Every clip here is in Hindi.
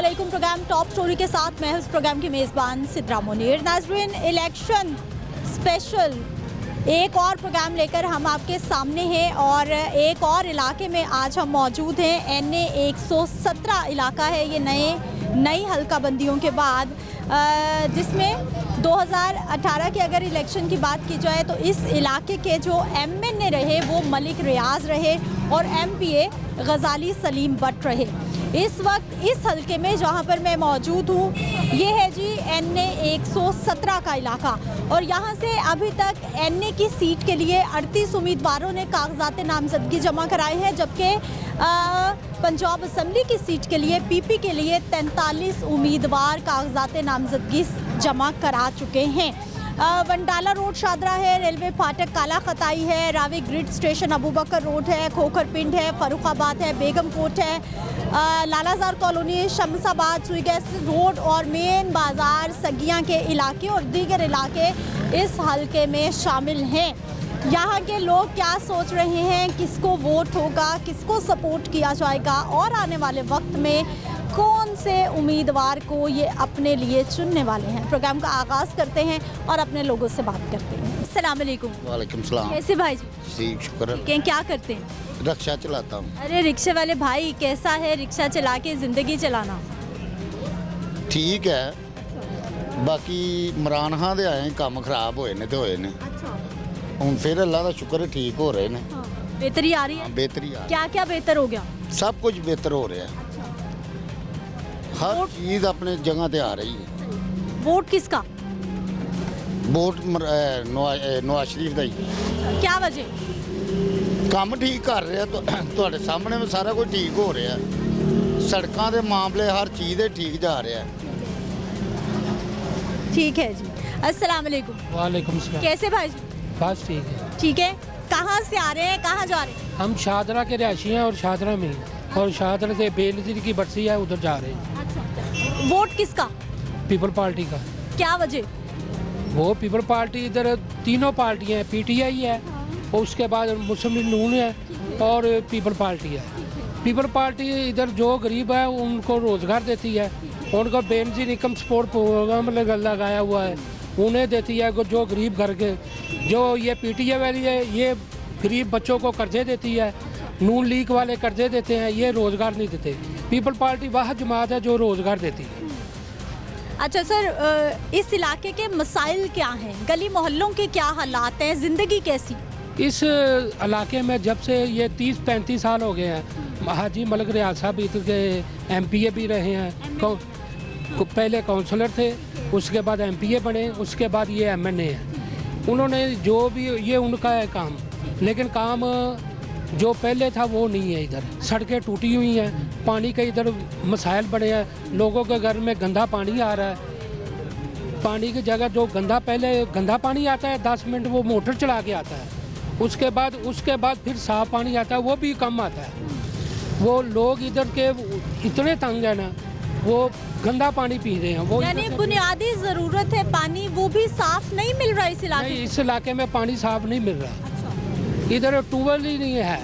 अस्सलामुअलैकुम। प्रोग्राम टॉप स्टोरी के साथ मैं इस प्रोग्राम की मेज़बान सिद्रा मुनीर। नाज़रीन, इलेक्शन स्पेशल एक और प्रोग्राम लेकर हम आपके सामने हैं और एक और इलाके में आज हम मौजूद हैं। NA 117 इलाका है ये नई हल्काबंदियों के बाद, जिसमें 2018 के अगर इलेक्शन की बात की जाए तो इस इलाके के जो MNA रहे वो मलिक रियाज रहे और MPA गजाली सलीम बट रहे। इस वक्त इस हल्के में जहां पर मैं मौजूद हूं ये है जी NA 117 का इलाका और यहां से अभी तक NA की सीट के लिए 38 उम्मीदवारों ने कागजात नामजदगी जमा कराए हैं, जबकि पंजाब असम्बली की सीट के लिए PP के लिए 43 उम्मीदवार कागजात नामजदगी जमा करा चुके हैं। वंडाला रोड शादरा है, रेलवे फाटक काला खताई है, रावी ग्रिड स्टेशन अबू बकर रोड है, खोखर पिंड है, फरुखाबाद है, बेगम कोट है, लालाजार कॉलोनी, शमसाबाद, सुईगैस रोड और मेन बाज़ार सगियां के इलाके और दीगर इलाके इस हल्के में शामिल हैं। यहाँ के लोग क्या सोच रहे हैं, किसको वोट होगा, किसको सपोर्ट किया जाएगा और आने वाले वक्त में कौन से उम्मीदवार को ये अपने लिए चुनने वाले हैं। प्रोग्राम का आगाज़ करते हैं और अपने लोगों से बात करते हैं। अस्सलाम वालेकुम। वालेकुम सलाम। कैसे भाई जी? ठीक, शुक्र। क्या करते हैं? रिक्शा चलाता हूँ। अरे रिक्शे वाले भाई, कैसा है रिक्शा चला के ज़िंदगी चलाना? ठीक है, बाकी इमरान खान दे आए काम खराब होए ने ते होए ने। हुण फिर अल्लाह दा शुक्र है ठीक हो रहे ने। बेहतरी आ रही है? बेहतरी आ, क्या क्या बेहतर हो गया? सब कुछ बेहतर हो रहा है। हर चीज़ अपने जगह ते आ रही है। वोट किसका? वोट नवाज शरीफ दा ही। क्या वजह? काम ठीक कर रहे तो ਤੁਹਾਡੇ ਸਾਹਮਣੇ में सारा कुछ ठीक हो रहा है। सड़कों के मामले हर चीज़ ठीक जा रहा है। ठीक है जी। अस्सलाम वालेकुम। वालेकुम सलाम। कैसे भाई जी? बस ठीक है। ठीक है। कहाँ से आ रहे हैं, कहाँ जा रहे हैं? हम शाहदरा के रहायशी हैं और शाहदरा में ही, और शाहदरा से बेनज़ीर की बरसी है उधर जा रहे हैं। अच्छा। वोट किसका? पीपल पार्टी का। क्या वजह? वो पीपल पार्टी इधर तीनों पार्टियाँ हैं, PTI है और उसके बाद मुस्लिम लीग नून है और पीपल पार्टी है। पीपल पार्टी इधर जो गरीब है उनको रोज़गार देती है, उनको बेनज़ीर इनकम सपोर्ट प्रोग्राम लगाया हुआ है, उन्हें देती है। जो गरीब घर के, जो ये PTI वाली है ये गरीब बच्चों को कर्जे देती है, नून लीग वाले कर्जे देते हैं, ये रोज़गार नहीं देते। पीपल पार्टी वह जमात है जो रोज़गार देती है। अच्छा सर, इस इलाके के मसाइल क्या हैं, गली मोहल्लों के क्या हालात हैं, ज़िंदगी कैसी? इस इलाके में जब से ये 30-35 साल हो गए हैं, हाजी मलिक रियाज साहब इधर के MPA भी रहे हैं। पहले काउंसलर थे, उसके बाद MPA बने, उसके बाद ये MNA हैं। उन्होंने जो भी ये उनका है काम, लेकिन काम जो पहले था वो नहीं है। इधर सड़कें टूटी हुई हैं, पानी के इधर मसाइल बड़े हैं, लोगों के घर में गंदा पानी आ रहा है। पानी की जगह जो पहले गंदा पानी आता है 10 मिनट वो मोटर चला के आता है, उसके बाद फिर साफ़ पानी आता है, वो भी कम आता है। वो लोग इधर के इतने तंग है ना, वो गंदा पानी पी रहे हैं। वो यानी बुनियादी ज़रूरत है पानी, वो भी साफ नहीं मिल रहा इस इलाके नहीं, इस इलाके में पानी साफ नहीं मिल रहा। इधर ट्यूबवेल ही नहीं है,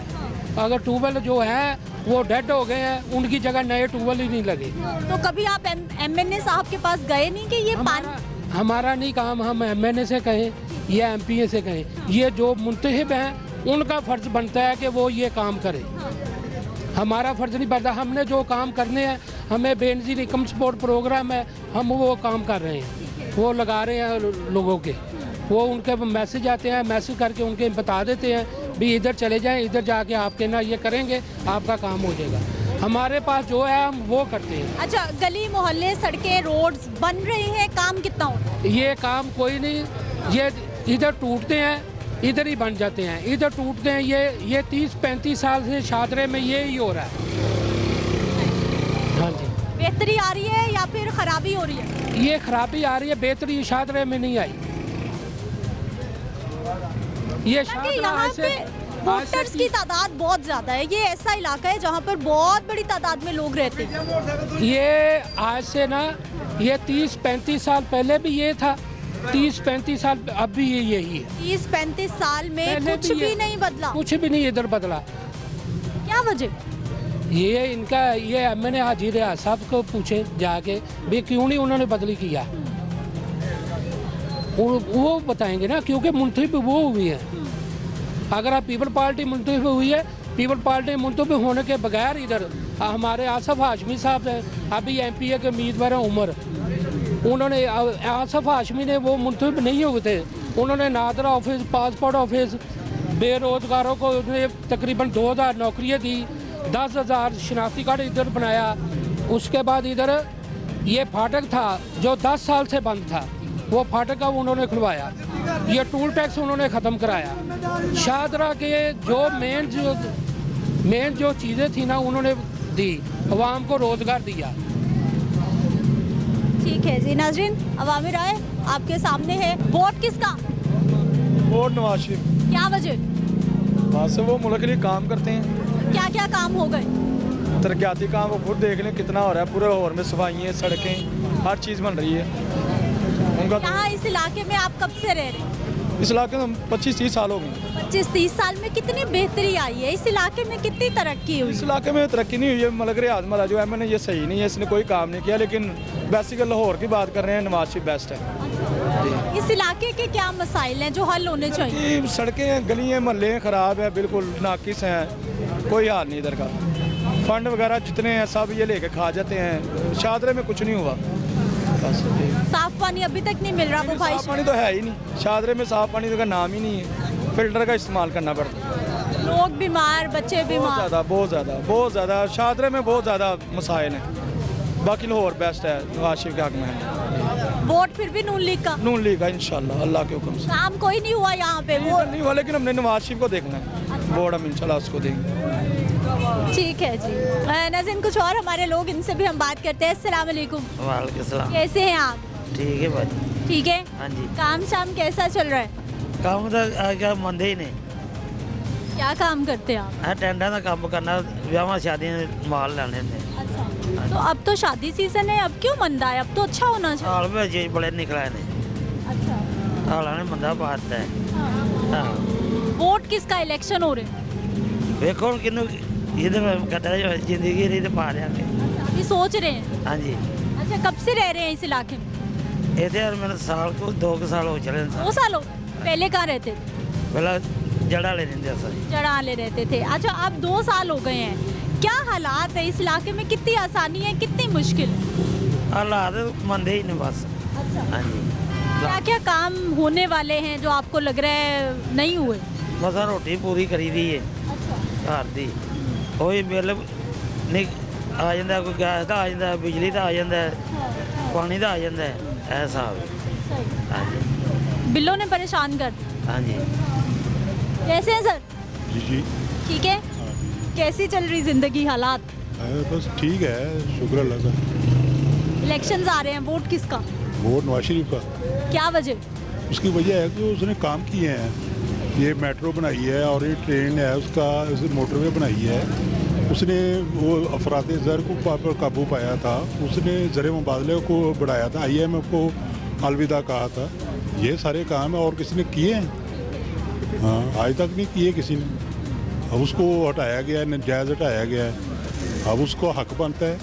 अगर ट्यूबवेल जो है वो डेड हो गए हैं, उनकी जगह नए ट्यूबवेल ही नहीं लगे। तो कभी आप MNA साहब के पास गए नहीं कि ये पानी? हमारा नहीं काम, हम MNA से कहें या MPA से कहें, ये जो मुंतखब हैं उनका फ़र्ज़ बनता है कि वो ये काम करें। हमारा फ़र्ज़ नहीं बनता। हमने जो काम करने हैं, हमें बेनज़ीर इनकम सपोर्ट प्रोग्राम है, हम वो काम कर रहे हैं, वो लगा रहे हैं लोगों के। वो उनके मैसेज आते हैं, मैसेज करके उनके बता देते हैं भी इधर चले जाएं, इधर जाके आपके ना ये करेंगे, आपका काम हो जाएगा। हमारे पास जो है हम वो करते हैं। अच्छा, गली मोहल्ले सड़कें रोड्स बन रही हैं, काम कितना होता है? ये काम कोई नहीं, ये इधर टूटते हैं इधर ही बन जाते हैं, इधर टूटते हैं। ये 30-35 साल से शादरे में ये ही हो रहा है। हाँ जी। बेहतरी आ रही है या फिर खराबी हो रही है? ये खराबी आ रही है, बेहतरी शादरे में नहीं आई। ये यहाँ पे वोटर्स की तादाद बहुत ज़्यादा है, ये ऐसा इलाका है जहाँ पर बहुत बड़ी तादाद में लोग रहते हैं। ये आज से ना, ये 30-35 साल पहले भी ये था, 30-35 साल अब भी ये यही है। 30-35 साल में कुछ भी नहीं बदला? कुछ भी नहीं इधर बदला। क्या वजह? ये इनका ये मैंने हाजी रियाज साहब को पूछे जाके भी क्यों नहीं उन्होंने बदली किया, वो बताएंगे ना, क्योंकि मुंतखब वो हुई है। अगर आप पीपल पार्टी मुंतखब हुई है, पीपल पार्टी मुंतखब होने के बगैर इधर हमारे आसफ हाशमी साहब हैं, अभी एमपीए के उम्मीदवार हैं उमर, उन्होंने आसफ हाशमी ने वो मुंतखब नहीं हुए थे, उन्होंने नादरा ऑफिस, पासपोर्ट ऑफिस, बेरोज़गारों को तकरीबन 2000 नौकरियाँ दी, 10,000 शनाख्ती कार्ड इधर बनाया। उसके बाद इधर ये फाटक था जो 10 साल से बंद था, वो फाटक का उन्होंने खुलवाया। ये टूल टैक्स उन्होंने ख़त्म कराया। शाहदरा के जो मेन जो चीज़ें थी ना उन्होंने दी, अवाम को रोज़गार दिया। ठीक है जी नाजरीन, अवामी राय आपके सामने है। वोट किसका? वोट नवाज शरीफ। क्या वजह? वहाँ से वो मुल्क के लिए काम करते हैं, क्या क्या काम हो गए? तरक्याती काम वो खुद देख लें कितना हो रहा है। पूरे लाहौर में सफाइयाँ, सड़कें, हर चीज़ बन रही है उनका। यहाँ इस इलाके में आप कब से रह रहे हैं? इस इलाके में 25-30 साल हो गए। 25-30 साल में कितनी बेहतरी आई है? इस इलाके में कितनी तरक्की हुई? इस इलाके में तरक्की नहीं हुई है। मलक रियाज वाला जो एमएनए ये सही नहीं है, इसने कोई काम नहीं किया। लेकिन बेसिकली लाहौर की बात कर रहे हैं, नवाज शरीफ बेस्ट है। इस इलाके के क्या मसाइल हैं जो हल होने चाहिए? ये सड़कें, गलियाँ, मोहल्ले ख़राब है, बिल्कुल नाकिस हैं, कोई हाल नहीं इधर का। फंड वगैरह जितने हैं सब ये लेके खा जाते हैं। शाहदरे में कुछ नहीं हुआ बस। साफ पानी अभी तक नहीं मिल रहा वो भाई? साफ पानी तो है ही नहीं, शाहदरे में साफ पानी का नाम ही नहीं है। फिल्टर का इस्तेमाल करना पड़ता है। लोग बीमार, बच्चे बीमार, बहुत ज़्यादा शाहदरे में बहुत ज़्यादा मसाइल हैं। बाकी लाहौर बेस्ट है, नवाज शरीफ के हक में है। वोट फिर भी नून लीग का? नून लीग का इंशाल्लाह, अल्लाह के हुक्म से। काम कोई नहीं हुआ यहाँ पे? वो नहीं हुआ, लेकिन हमने नवाज शरीफ को देखना है। वोट हम इंशाल्लाह उसको देंगे। ठीक है जी। नाज़रीन कुछ और हमारे लोग, इनसे भी हम बात करते हैं। अस्सलाम वालेकुम। वालेकुम सलाम। कैसे हैं आप? ठीक है भाई। ठीक है। हाँ जी। काम शाम कैसा चल रहा है? काम तो आगे मंदे ही नहीं। क्या काम करते हैं आप? हाँ, टेंडर का काम करना, ब्याह शादी माल लाने ने। अच्छा, तो अब तो शादी सीजन है, अब क्यों मंदा है? अब तो अच्छा होना चाहिए। हाल में जी बड़े निकला ने। अच्छा, हाल ने मंदा बात है। हाँ। हाँ, वोट किसका? इलेक्शन हो रहे हैं। देखो किन्नू इधर कटरा जिंदगी रही तो पा रहे अभी सोच रहे हैं? हाँ जी। अच्छा, कब से रह रहे हैं इस इलाके में? इतने यार मैंने साल को 2 साल हो चले। 2 साल हो? पहले कहाँ रहते थे? पहला जड़ा ले लेंगे सर। जड़ाले रहते थे। अच्छा, अब 2 साल हो गए हैं, क्या हालात है इस इलाके में? कितनी आसानी है, कितनी मुश्किल है? हालात मंदे ही नहीं बस। अच्छा, हाँ जी। क्या क्या काम होने वाले हैं जो आपको लग रहा है नहीं हुए? बस रोटी पूरी करी दी है अच्छा, घर दी। कोई बिल नहीं आ जाता, कोई गैस का आ जाता, बिजली का आ जाता, पानी का आ जाता है, ऐसा सही। हाँ जी। बिलों ने परेशान कर दिया। हाँ जी। कैसे हैं सर? जी जी। ठीक है। कैसी चल रही जिंदगी, हालात? बस ठीक है, शुक्र अल्लाह का। इलेक्शंस आ रहे हैं, वोट किसका? वोट नवाज शरीफ का। क्या वजह? उसकी वजह है कि उसने काम किए हैं। ये मेट्रो बनाई है और ये ट्रेन है उसका, मोटरवे बनाई है उसने। वो अफराद ज़र को पर काबू पाया था उसने, ज़र मुबादले को बढ़ाया था, IMF को अलविदा कहा था। ये सारे काम है और किसी ने किए हैं? हाँ, आज तक नहीं किए किसी ने। अब उसको हटाया गया है, नाजायज़ हटाया गया है। अब उसको हक बनता है,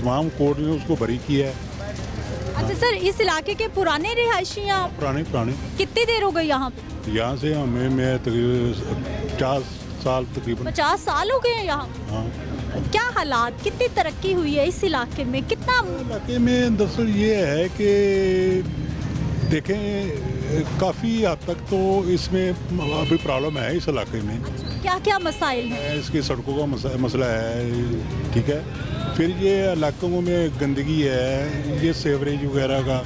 तमाम कोर्ट ने उसको बरी किया है। अच्छा सर, इस इलाके के पुराने रिहायशी आप? पुराने कितनी देर हो गई यहाँ पे? यहाँ से मैं तकरीबन 50 साल तकरीबन। 50 साल हो गए हैं यहाँ? हाँ। क्या हालात, कितनी तरक्की हुई है इस इलाके में? कितना? इलाके में दरअसल ये है कि देखें काफ़ी हद तक तो इसमें अभी प्रॉब्लम है इस इलाके में। क्या क्या मसाइल हैं? इसकी सड़कों का मसला है, ठीक है। फिर ये इलाकों में गंदगी है, ये सेवरेज वगैरह का,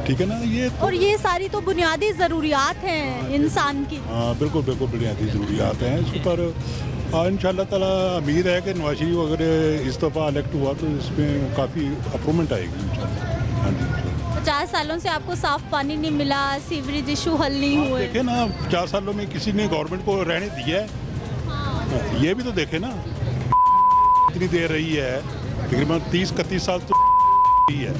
ठीक है ना। ये तो, और ये सारी तो बुनियादी ज़रूरियात हैं इंसान की। हाँ बिल्कुल बुनियादी ज़रूरियात हैं। इस पर इंशाअल्लाह ताला उम्मीद है कि नवाज शरीफ अगर इस दफ़ा इलेक्ट हुआ तो इसमें काफ़ी अप्रूवमेंट आएगी इंशाअल्लाह। हाँ जी। 50 सालों से आपको साफ पानी नहीं मिला, सीवरेज इशू हल नहीं हुए। देखे ना, 50 सालों में किसी ने गवर्नमेंट को रहने दिया है? ये भी तो देखे ना, इतनी देर रही है, तकरीबन 30-31 साल तो ही है,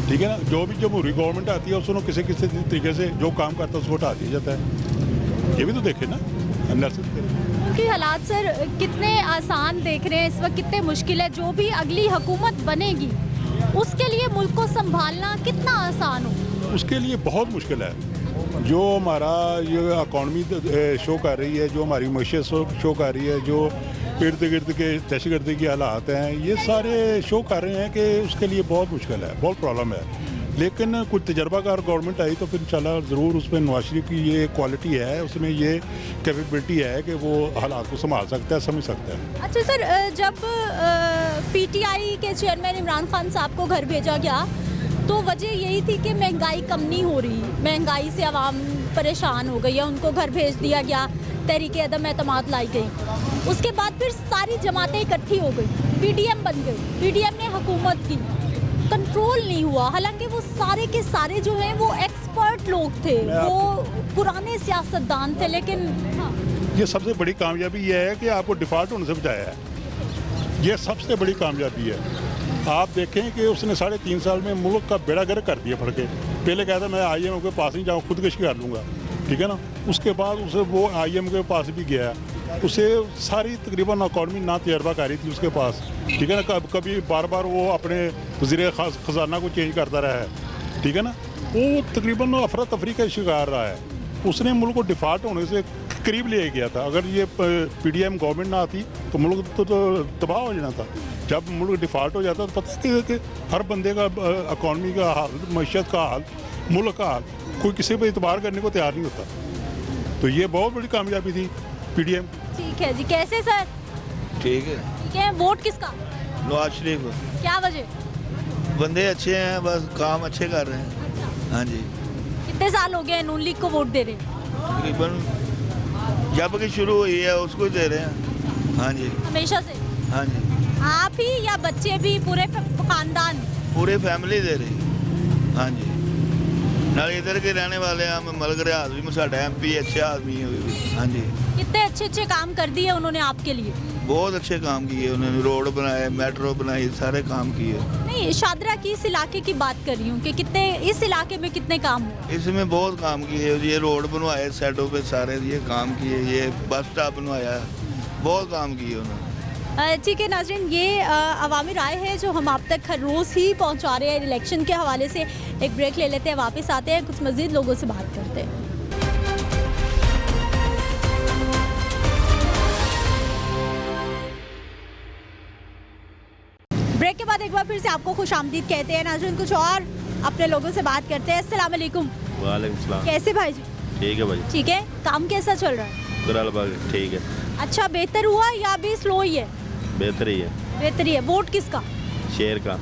ठीक है ना। जो भी जमहूरी गवर्नमेंट आती है उसको किसी तरीके से जो काम करता है उसको हटा दिया जाता है। ये भी तो देखे ना। मुल्की हालात सर कितने आसान देख रहे हैं इस वक्त, कितने मुश्किल है? जो भी अगली हुकूमत बनेगी उसके लिए मुल्क को संभालना कितना आसान हो? उसके लिए बहुत मुश्किल है। जो हमारा ये इकॉनमी शो कर रही है, जो हमारी मैशत शो कर रही है, जो इर्द गिर्द के दहशतगर्दी के हालात हैं, ये सारे शो कर रहे हैं कि उसके लिए बहुत मुश्किल है, बहुत प्रॉब्लम है। लेकिन कुछ तजर्बाकार गवर्नमेंट आई तो फिर इंशाल्लाह ज़रूर उसमें नवाज शरीफ की ये क्वालिटी है, उसमें ये कैपेबिलिटी है कि वो हालात को संभाल सकता है, समझ सकता है। अच्छा सर, जब पीटीआई के चेयरमैन इमरान खान साहब को घर भेजा गया तो वजह यही थी कि महंगाई कम नहीं हो रही, महंगाई से आवाम परेशान हो गई है, उनको घर भेज दिया गया, तहरीक अदम एतमाद लाई गई। उसके बाद फिर सारी जमातें इकट्ठी हो गई, पीडीएम बन गई, पीडीएम ने हुकूमत की, कंट्रोल नहीं हुआ। हालांकि वो सारे के सारे जो हैं वो एक्सपर्ट लोग थे, वो पुराने सियासतदान थे, लेकिन हाँ। ये सबसे बड़ी कामयाबी ये है कि आपको डिफ़ॉल्ट होने से बचाया है, ये सबसे बड़ी कामयाबी है। आप देखें कि उसने 3.5 साल में मुल्क का बेड़ा गर्क कर दिया फड़ के। पहले कहता मैं IMF के पास नहीं जाऊँ, खुदकशी कर लूँगा, ठीक है ना। उसके बाद उसे वो IMF के पास भी गया, उसे सारी तकरीबन इकॉनमी ना तजर्बाकारी थी उसके पास, ठीक है ना। कभी बार बार वो अपने वज़ीर ख़जाना को चेंज करता रहा है, ठीक है ना। वो तकरीबन अफरा तफरी का शिकार रहा है। उसने मुल्क को डिफ़ॉल्ट होने से करीब ले गया था। अगर ये PDM गवर्नमेंट ना आती तो मुल्क तो तबाह हो जाना था। जब मुल्क डिफ़ॉल्ट हो जाता तो पता है कि हर बंदे का इकॉनमी का हाल, मैशत का हाल, मुल्क का हाल, कोई किसी पर इतबार करने को तैयार नहीं होता। तो ये बहुत बड़ी कामयाबी थी PDM। ठीक है जी, कैसे सर? ठीक है। ठीक है, वोट किसका? नवाज शरीफ। क्या वजह? बंदे अच्छे हैं, बस काम अच्छे कर रहे हैं। हाँ जी। कितने साल हो गए नून लीग को वोट दे रहे हैं? तकरीबन जब की शुरू हुई है उसको ही दे रहे हैं। हाँ जी। हमेशा से? हाँ जी। आप ही या बच्चे भी, पूरे खानदान? पूरी फैमिली दे रही। हाँ जी। नाले इधर के रहने वाले हैं, हम मलक रियाज भी साढ़ा MP अच्छे आदमी है। हाँ जी। कितने अच्छे अच्छे काम कर दिए उन्होंने आपके लिए? बहुत अच्छे काम किए उन्होंने, रोड बनाए, मेट्रो बनाई, सारे काम किए। नहीं, शादरा की इस इलाके की बात कर रही हूँ कि कितने, इस इलाके में कितने काम हुए? इसमें बहुत काम किए, ये रोड बनवाए साइडों पे, सारे ये काम किए, ये बस स्टॉप बनवाया, बहुत काम किए उन्होंने। ठीक है नाज़रीन, ये अवामी राय है जो हम आप तक हर रोज़ ही पहुँचा रहे हैं इलेक्शन के हवाले से। एक ब्रेक ले लेते हैं, वापस आते हैं, कुछ मज़ीद लोगों से बात करते हैं। ब्रेक के बाद एक बार फिर से आपको खुशामदीद कहते हैं नाज़रीन, कुछ और अपने लोगों से बात करते हैं। अस्सलाम वालेकुम। वालेकुम सलाम। कैसे भाई जी? ठीक है भाई। ठीक है, काम कैसा चल रहा है? कुरालबाग ठीक है। अच्छा, बेहतर हुआ या अभी स्लो ही है? बेहतर ही है। बेहतर ही है। वोट किसका? शेर का।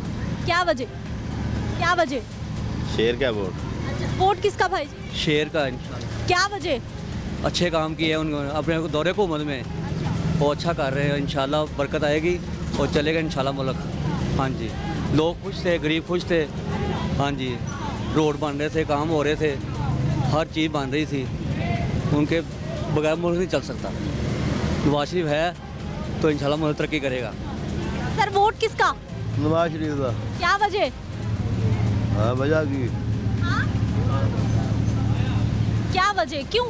क्या वजह? क्या वजह? शेर का वोट। अच्छा, वोट किसका भाई जी? शेर का इंशाल्लाह। क्या वजह? अच्छे काम किए उन्होंने अपने दौरे हुकूमत में, वो अच्छा कर रहे हैं, इंशाल्लाह बरकत आएगी और चलेगा इंशाल्लाह मुल्क। हाँ जी, लोग खुश थे, गरीब खुश थे। हाँ जी, रोड बन रहे थे, काम हो रहे थे, हर चीज़ बन रही थी, उनके बगैर मुल्क नहीं चल सकता। नवाज शरीफ है तो इंशाल्लाह मुल्क तरक्की करेगा। सर, वोट किसका? नवाज शरीफ का। क्या वजह? हाँ, वजह की हाँ? क्या वजह, क्यों?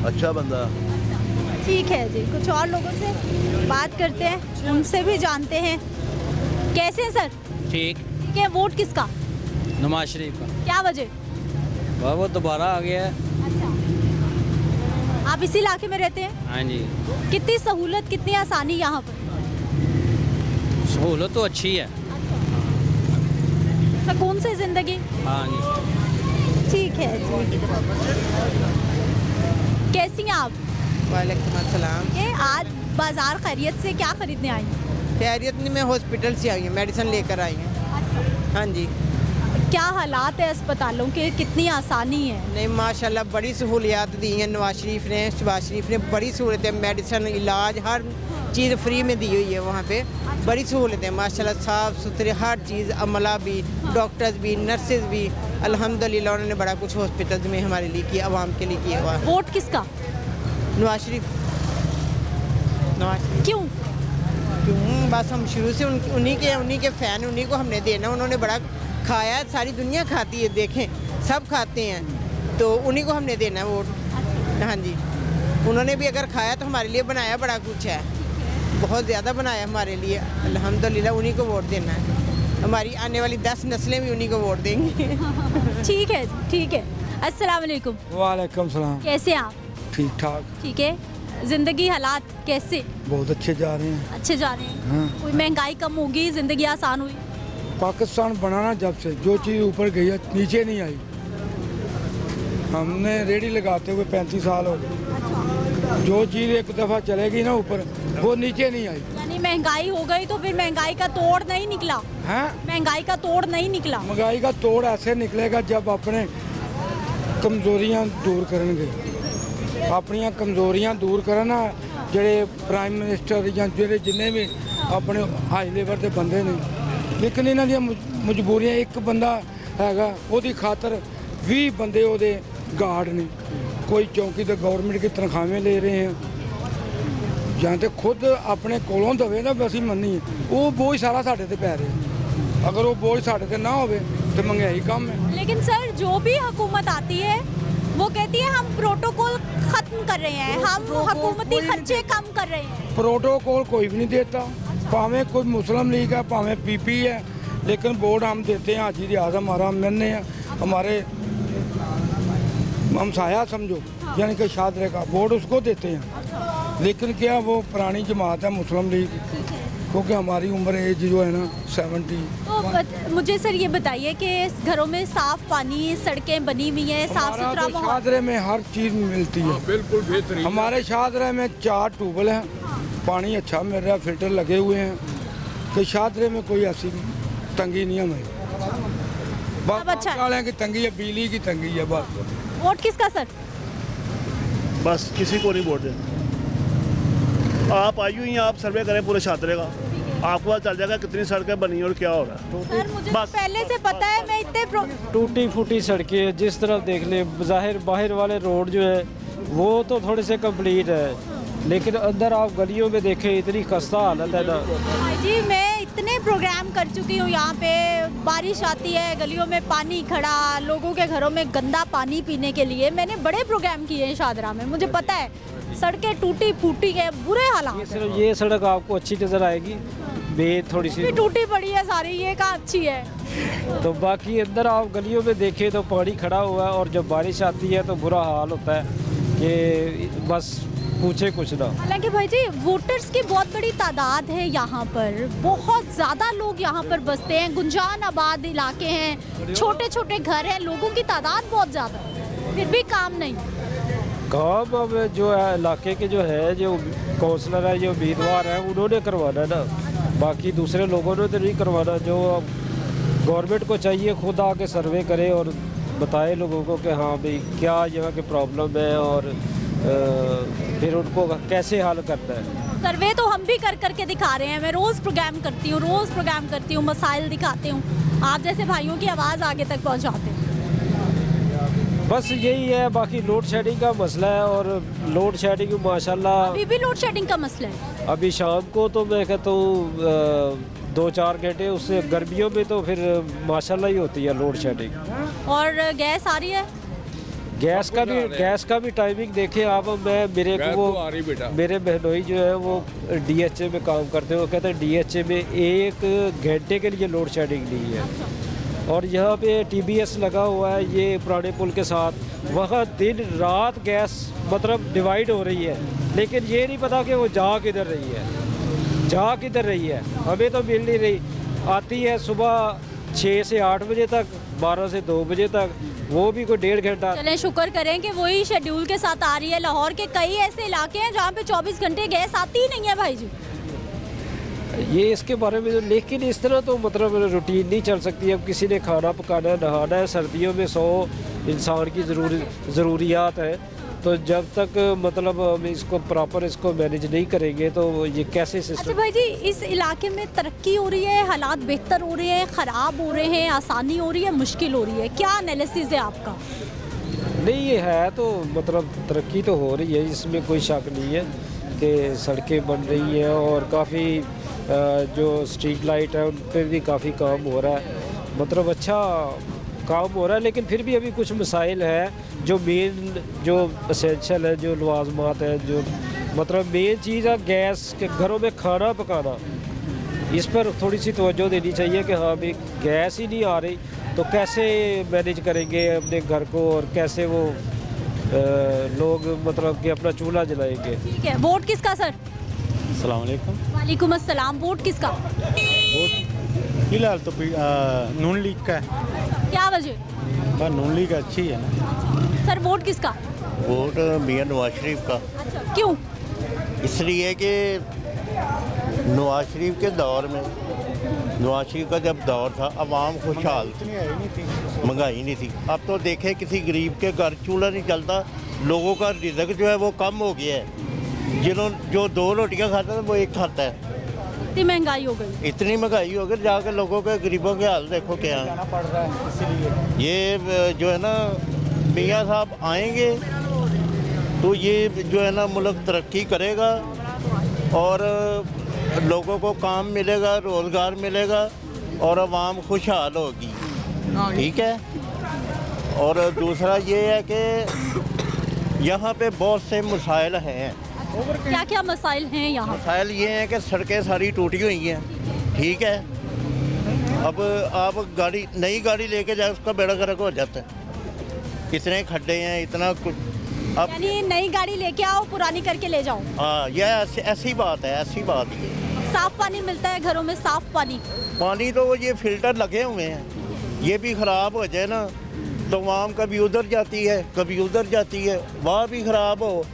अच्छा बंदा। ठीक है जी, कुछ और लोगों से बात करते हैं, उनसे भी जानते हैं। कैसे हैं सर? ठीक। ठीक है, वोट किसका? नवाज शरीफ का। क्या वजह? वो दोबारा आ गया है। अच्छा, आप इसी इलाके में रहते हैं? हाँ जी। कितनी सहूलत, कितनी आसानी यहाँ पर? सहूलत तो अच्छी है। सुकून से जिंदगी? हाँ जी। ठीक है जी। कैसी हैं आप? वालेकुम अस्सलाम। ये आज बाजार खैरियत से क्या खरीदने आई हैं? खैरियत नहीं, मैं हॉस्पिटल से आई हूँ, मेडिसिन लेकर आई हूँ। हाँ जी। क्या हालात है अस्पतालों के, कितनी आसानी है? नहीं माशाल्लाह बड़ी सहूलियात दी हैं नवाज शरीफ ने, शहबाज शरीफ ने बड़ी सहूलतें, मेडिसिन, इलाज, हर चीज़ फ्री में दी हुई है वहाँ पे। बड़ी सहूलतें माशाल्लाह, साफ़ सुथरे हर चीज़, अमला भी, डॉक्टर्स भी, नर्सेज भी, अल्हम्दुलिल्लाह उन्होंने बड़ा कुछ हॉस्पिटल में हमारे लिए किया, आवाम के लिए किया हुआ है। वोट किसका? नवाज शरीफ। नवाज शरीफ। क्यों? क्यों, बस हम शुरू से उन्हीं के फ़ैन, उन्हीं को हमने देना। उन्होंने बड़ा खाया, सारी दुनिया खाती है, देखें सब खाते हैं, तो उन्हीं को हमने देना है वोट। हाँ जी। उन्होंने भी अगर खाया तो हमारे लिए बनाया बड़ा कुछ है, बहुत ज़्यादा बनाया हमारे लिए। अल्हम्दुलिल्लाह उन्हीं को वोट देना है, हमारी आने वाली 10 नस्लें भी उन्हीं को वोट देंगी। ठीक है जी, ठीक है। अस्सलाम वालेकुम। वालेकुम सलाम। कैसे हैं आप? ठीक ठाक, ठीक है। ज़िंदगी हालात कैसे? बहुत अच्छे जा रहे हैं। अच्छे जा रहे हैं। हाँ। कोई महंगाई कम होगी, ज़िंदगी आसान हुई? पाकिस्तान बनाना जब से जो चीज़ ऊपर गई है नीचे नहीं आई। हमने रेडी लगाते हुए 35 साल हो गए, जो चीज़ एक दफ़ा चलेगी ना ऊपर वो नीचे नहीं आई। यानी महंगाई हो गई तो फिर महंगाई का तोड़ नहीं निकला? हैं? महंगाई का तोड़ नहीं निकला? महंगाई का तोड़ ऐसे निकलेगा जब अपने कमजोरियां दूर करेंगे, अपनी कमजोरियां दूर करना। ਜਿਹੜੇ ਪ੍ਰਾਈਮ ਮਿਨਿਸਟਰ ਜਾਂ ਜਿਹੜੇ ਜਿੰਨੇ ਵੀ ਆਪਣੇ ਹਾਈ ਲੈਵਲ ਦੇ ਬੰਦੇ ਨੇ, ਲੇਕਿਨ ਇਹਨਾਂ ਦੀਆਂ ਮਜਬੂਰੀਆਂ, ਇੱਕ ਬੰਦਾ ਹੈਗਾ ਉਹਦੀ ਖਾਤਰ 20 ਬੰਦੇ ਉਹਦੇ ਗਾਰਡ ਨੇ। ਕੋਈ ਚੌਂਕੀ ਤੇ ਗਵਰਨਮੈਂਟ ਦੀ ਤਨਖਾਹਾਂ ਲੈ ਰਹੇ हैं, ਜਾਂ ਤੇ ਖੁਦ ਆਪਣੇ ਕੋਲੋਂ ਦਵੇ ਨਾ ਅਸੀਂ ਮੰਨੀਏ, ਉਹ ਬੋਝ ਸਾਰਾ ਸਾਡੇ ਤੇ ਪੈ ਰਿਹਾ। अगर वो बोझ साढ़े ते ना होवे तो महंगाई कम है। लेकिन सर जो भी हुकूमत आती है वो कहती है हम प्रोटोकॉल खत्म कर रहे हैं, हम हुकूमती खर्चे कम कर रहे हैं। प्रोटोकॉल कोई भी नहीं देता, भावें कोई मुस्लिम लीग है भावें पीपी है, लेकिन वोट हम देते हैं हाजी रियाज हमारा मिलने हैं, हमारे हमसाया समझो, यानी कि शादरे का वोट उसको देते हैं। लेकिन क्या वो पुरानी जमात है मुस्लिम लीग, क्योंकि हमारी उम्र एज जो है ना 70। तो मुझे सर ये बताइए कि घरों में साफ पानी, सड़कें बनी हुई हैं, साफ सुथरा तो माहौल? शादरे में हर चीज़ मिलती है, बिल्कुल बेहतरीन। हमारे शादरे में 4 ट्यूबवेल हैं, पानी अच्छा मिल रहा है, फिल्टर लगे हुए हैं, कि शादरे में कोई ऐसी तंगी नहीं है हमें। अब अच्छा है। वाले की तंगी है, बिजली की तंगी है बस। वोट किसका सर? बस किसी को नहीं वोट देना। आप आई हुई हैं, आप सर्वे करें पूरे शादरे का, आपको पता चल जाएगा कितनी सड़कें बनी और क्या हो रहा है। सर मुझे बस। पहले से पता है, मैं इतने टूटी फूटी सड़कें जिस तरफ देख ले, ज़ाहिर बाहर वाले रोड जो है वो तो थोड़े से कंप्लीट है, लेकिन अंदर आप गलियों में देखें इतनी खस्ता हालत है ना। जी मैं इतने प्रोग्राम कर चुकी हूँ, यहाँ पे बारिश आती है, गलियों में पानी खड़ा, लोगों के घरों में गंदा पानी पीने के लिए मैंने बड़े प्रोग्राम किए हैं शादरा में, मुझे पता है। सड़कें टूटी फूटी है, बुरे हालात हैं। ये सड़क आपको अच्छी नज़र आएगी, बेद थोड़ी सी टूटी पड़ी है सारी, ये कहाँ अच्छी है? तो बाकी अंदर आप गलियों में देखें तो पानी खड़ा हुआ है, और जब बारिश आती है तो बुरा हाल होता है कि बस पूछे कुछ ना। हालांकि भाई जी वोटर्स की बहुत बड़ी तादाद है यहाँ पर, बहुत ज़्यादा लोग यहाँ पर बसते हैं, गुंजान आबाद इलाके हैं, छोटे छोटे घर हैं, लोगों की तादाद बहुत ज़्यादा है, फिर भी काम नहीं। काम अब जो है इलाके के जो है, जो काउंसलर है, जो उम्मीदवार है, उन्होंने करवाना ना, बाकी दूसरे लोगों ने तो नहीं करवाना। जो गवर्नमेंट को चाहिए खुद आके सर्वे करे और बताए लोगों को कि हाँ भाई क्या यहाँ के प्रॉब्लम है, और फिर उनको कैसे हल करना है। सर्वे तो हम भी कर करके दिखा रहे हैं, मैं रोज़ प्रोग्राम करती हूँ, मसाइल दिखाती हूँ, आप जैसे भाइयों की आवाज़ आगे तक पहुँचाते हैं। बस यही है, बाकी लोड शेडिंग का मसला है, और लोड शेडिंग माशाल्लाह अभी भी लोड शेडिंग का मसला है। अभी शाम को तो मैं कहता हूँ 2-4 घंटे, उससे गर्मियों में तो फिर माशाल्लाह ही होती है लोड शेडिंग। और गैस आ रही है? गैस का भी टाइमिंग देखें आप। मेरे बहनोई जो है वो DHA में काम करते हैं, वो कहते हैं DHA में 1 घंटे के लिए लोड शेडिंग नहीं है, और यहाँ पे TBS लगा हुआ है ये पुराने पुल के साथ, वहाँ दिन रात गैस मतलब डिवाइड हो रही है, लेकिन ये नहीं पता कि वो जा किधर रही है, हमें तो मिल नहीं रही। आती है सुबह 6 से 8 बजे तक, 12 से 2 बजे तक, वो भी कोई 1.5 घंटा। चलें शुक्र करें कि वही शेड्यूल के साथ आ रही है। लाहौर के कई ऐसे इलाके हैं जहाँ पे 24 घंटे गैस आती ही नहीं है भाई जी। ये इसके बारे में, लेकिन इस तरह तो मतलब रूटीन नहीं चल सकती। अब किसी ने खाना पकाना है, नहाना है, सर्दियों में 100 इंसान की ज़रूरियात है, तो जब तक मतलब हम इसको प्रॉपर इसको मैनेज नहीं करेंगे तो ये कैसे सिस्टम। अच्छा भाई जी, इस इलाके में तरक्की हो रही है, हालात बेहतर हो रहे हैं, ख़राब हो रहे हैं, आसानी हो रही है, मुश्किल हो रही है, क्या एनालिसिस है आपका? नहीं ये है तो मतलब तरक्की तो हो रही है, इसमें कोई शक नहीं है कि सड़कें बन रही हैं, और काफ़ी जो स्ट्रीट लाइट है उन पर भी काफ़ी काम हो रहा है, मतलब अच्छा काम हो रहा है, लेकिन फिर भी अभी कुछ मसाइल है जो मेन, जो असेंशियल है, जो लवाजमात है, जो मतलब मेन चीज़ है गैस के घरों में खाना पकाना। इस पर थोड़ी सी तवज्जो देनी चाहिए कि हाँ भी गैस ही नहीं आ रही तो कैसे मैनेज करेंगे अपने घर को, और कैसे वो लोग मतलब कि अपना चूल्हा जलाएंगे। ठीक है, वोट किसका सर? अस्सलाम वालेकुम। वालेकुम अस्सलाम। वोट किसका? वोट फिलहाल तो नून लीग का है। क्या वजह? बस नून लीग अच्छी है ना। सर वोट किसका? वोट मियां नवाज शरीफ का। अच्छा, क्यों? इसलिए कि नवाज शरीफ के दौर में, नवाज शरीफ का जब दौर था, आवाम खुशहाल थी, महंगाई नहीं थी। अब तो देखे किसी गरीब के घर चूल्हा नहीं चलता, लोगों का रिज़्क जो है वो कम हो गया है। जो 2 रोटियां खाता था वो 1 खाता है। इतनी महंगाई हो गई। इतनी महंगाई हो गई, जाकर लोगों के गरीबों के हाल देखो क्या है। ये जो है ना मियाँ साहब आएंगे तो ये जो है ना मुल्क तरक्की करेगा और लोगों को काम मिलेगा, रोज़गार मिलेगा और आवाम खुशहाल होगी। ठीक है। और दूसरा ये है कि यहाँ पे बहुत से मसाइल हैं। क्या क्या मसाइल हैं यहाँ? मसाइल ये हैं कि सड़कें सारी टूटी हुई हैं। ठीक है। अब आप नई गाड़ी लेके जाए, उसका बेड़ा गर्क हो जाता है। इतने खड्डे हैं, इतना कुछ। अब यानी नई गाड़ी लेके आओ, पुरानी करके ले जाओ। हाँ, ये ऐसी बात है, ऐसी बात है। साफ पानी मिलता है घरों में? साफ पानी तो ये फिल्टर लगे हुए हैं, ये भी ख़राब हो जाए ना तो आवाम कभी उधर जाती है, कभी उधर जाती है, वहाँ भी ख़राब हो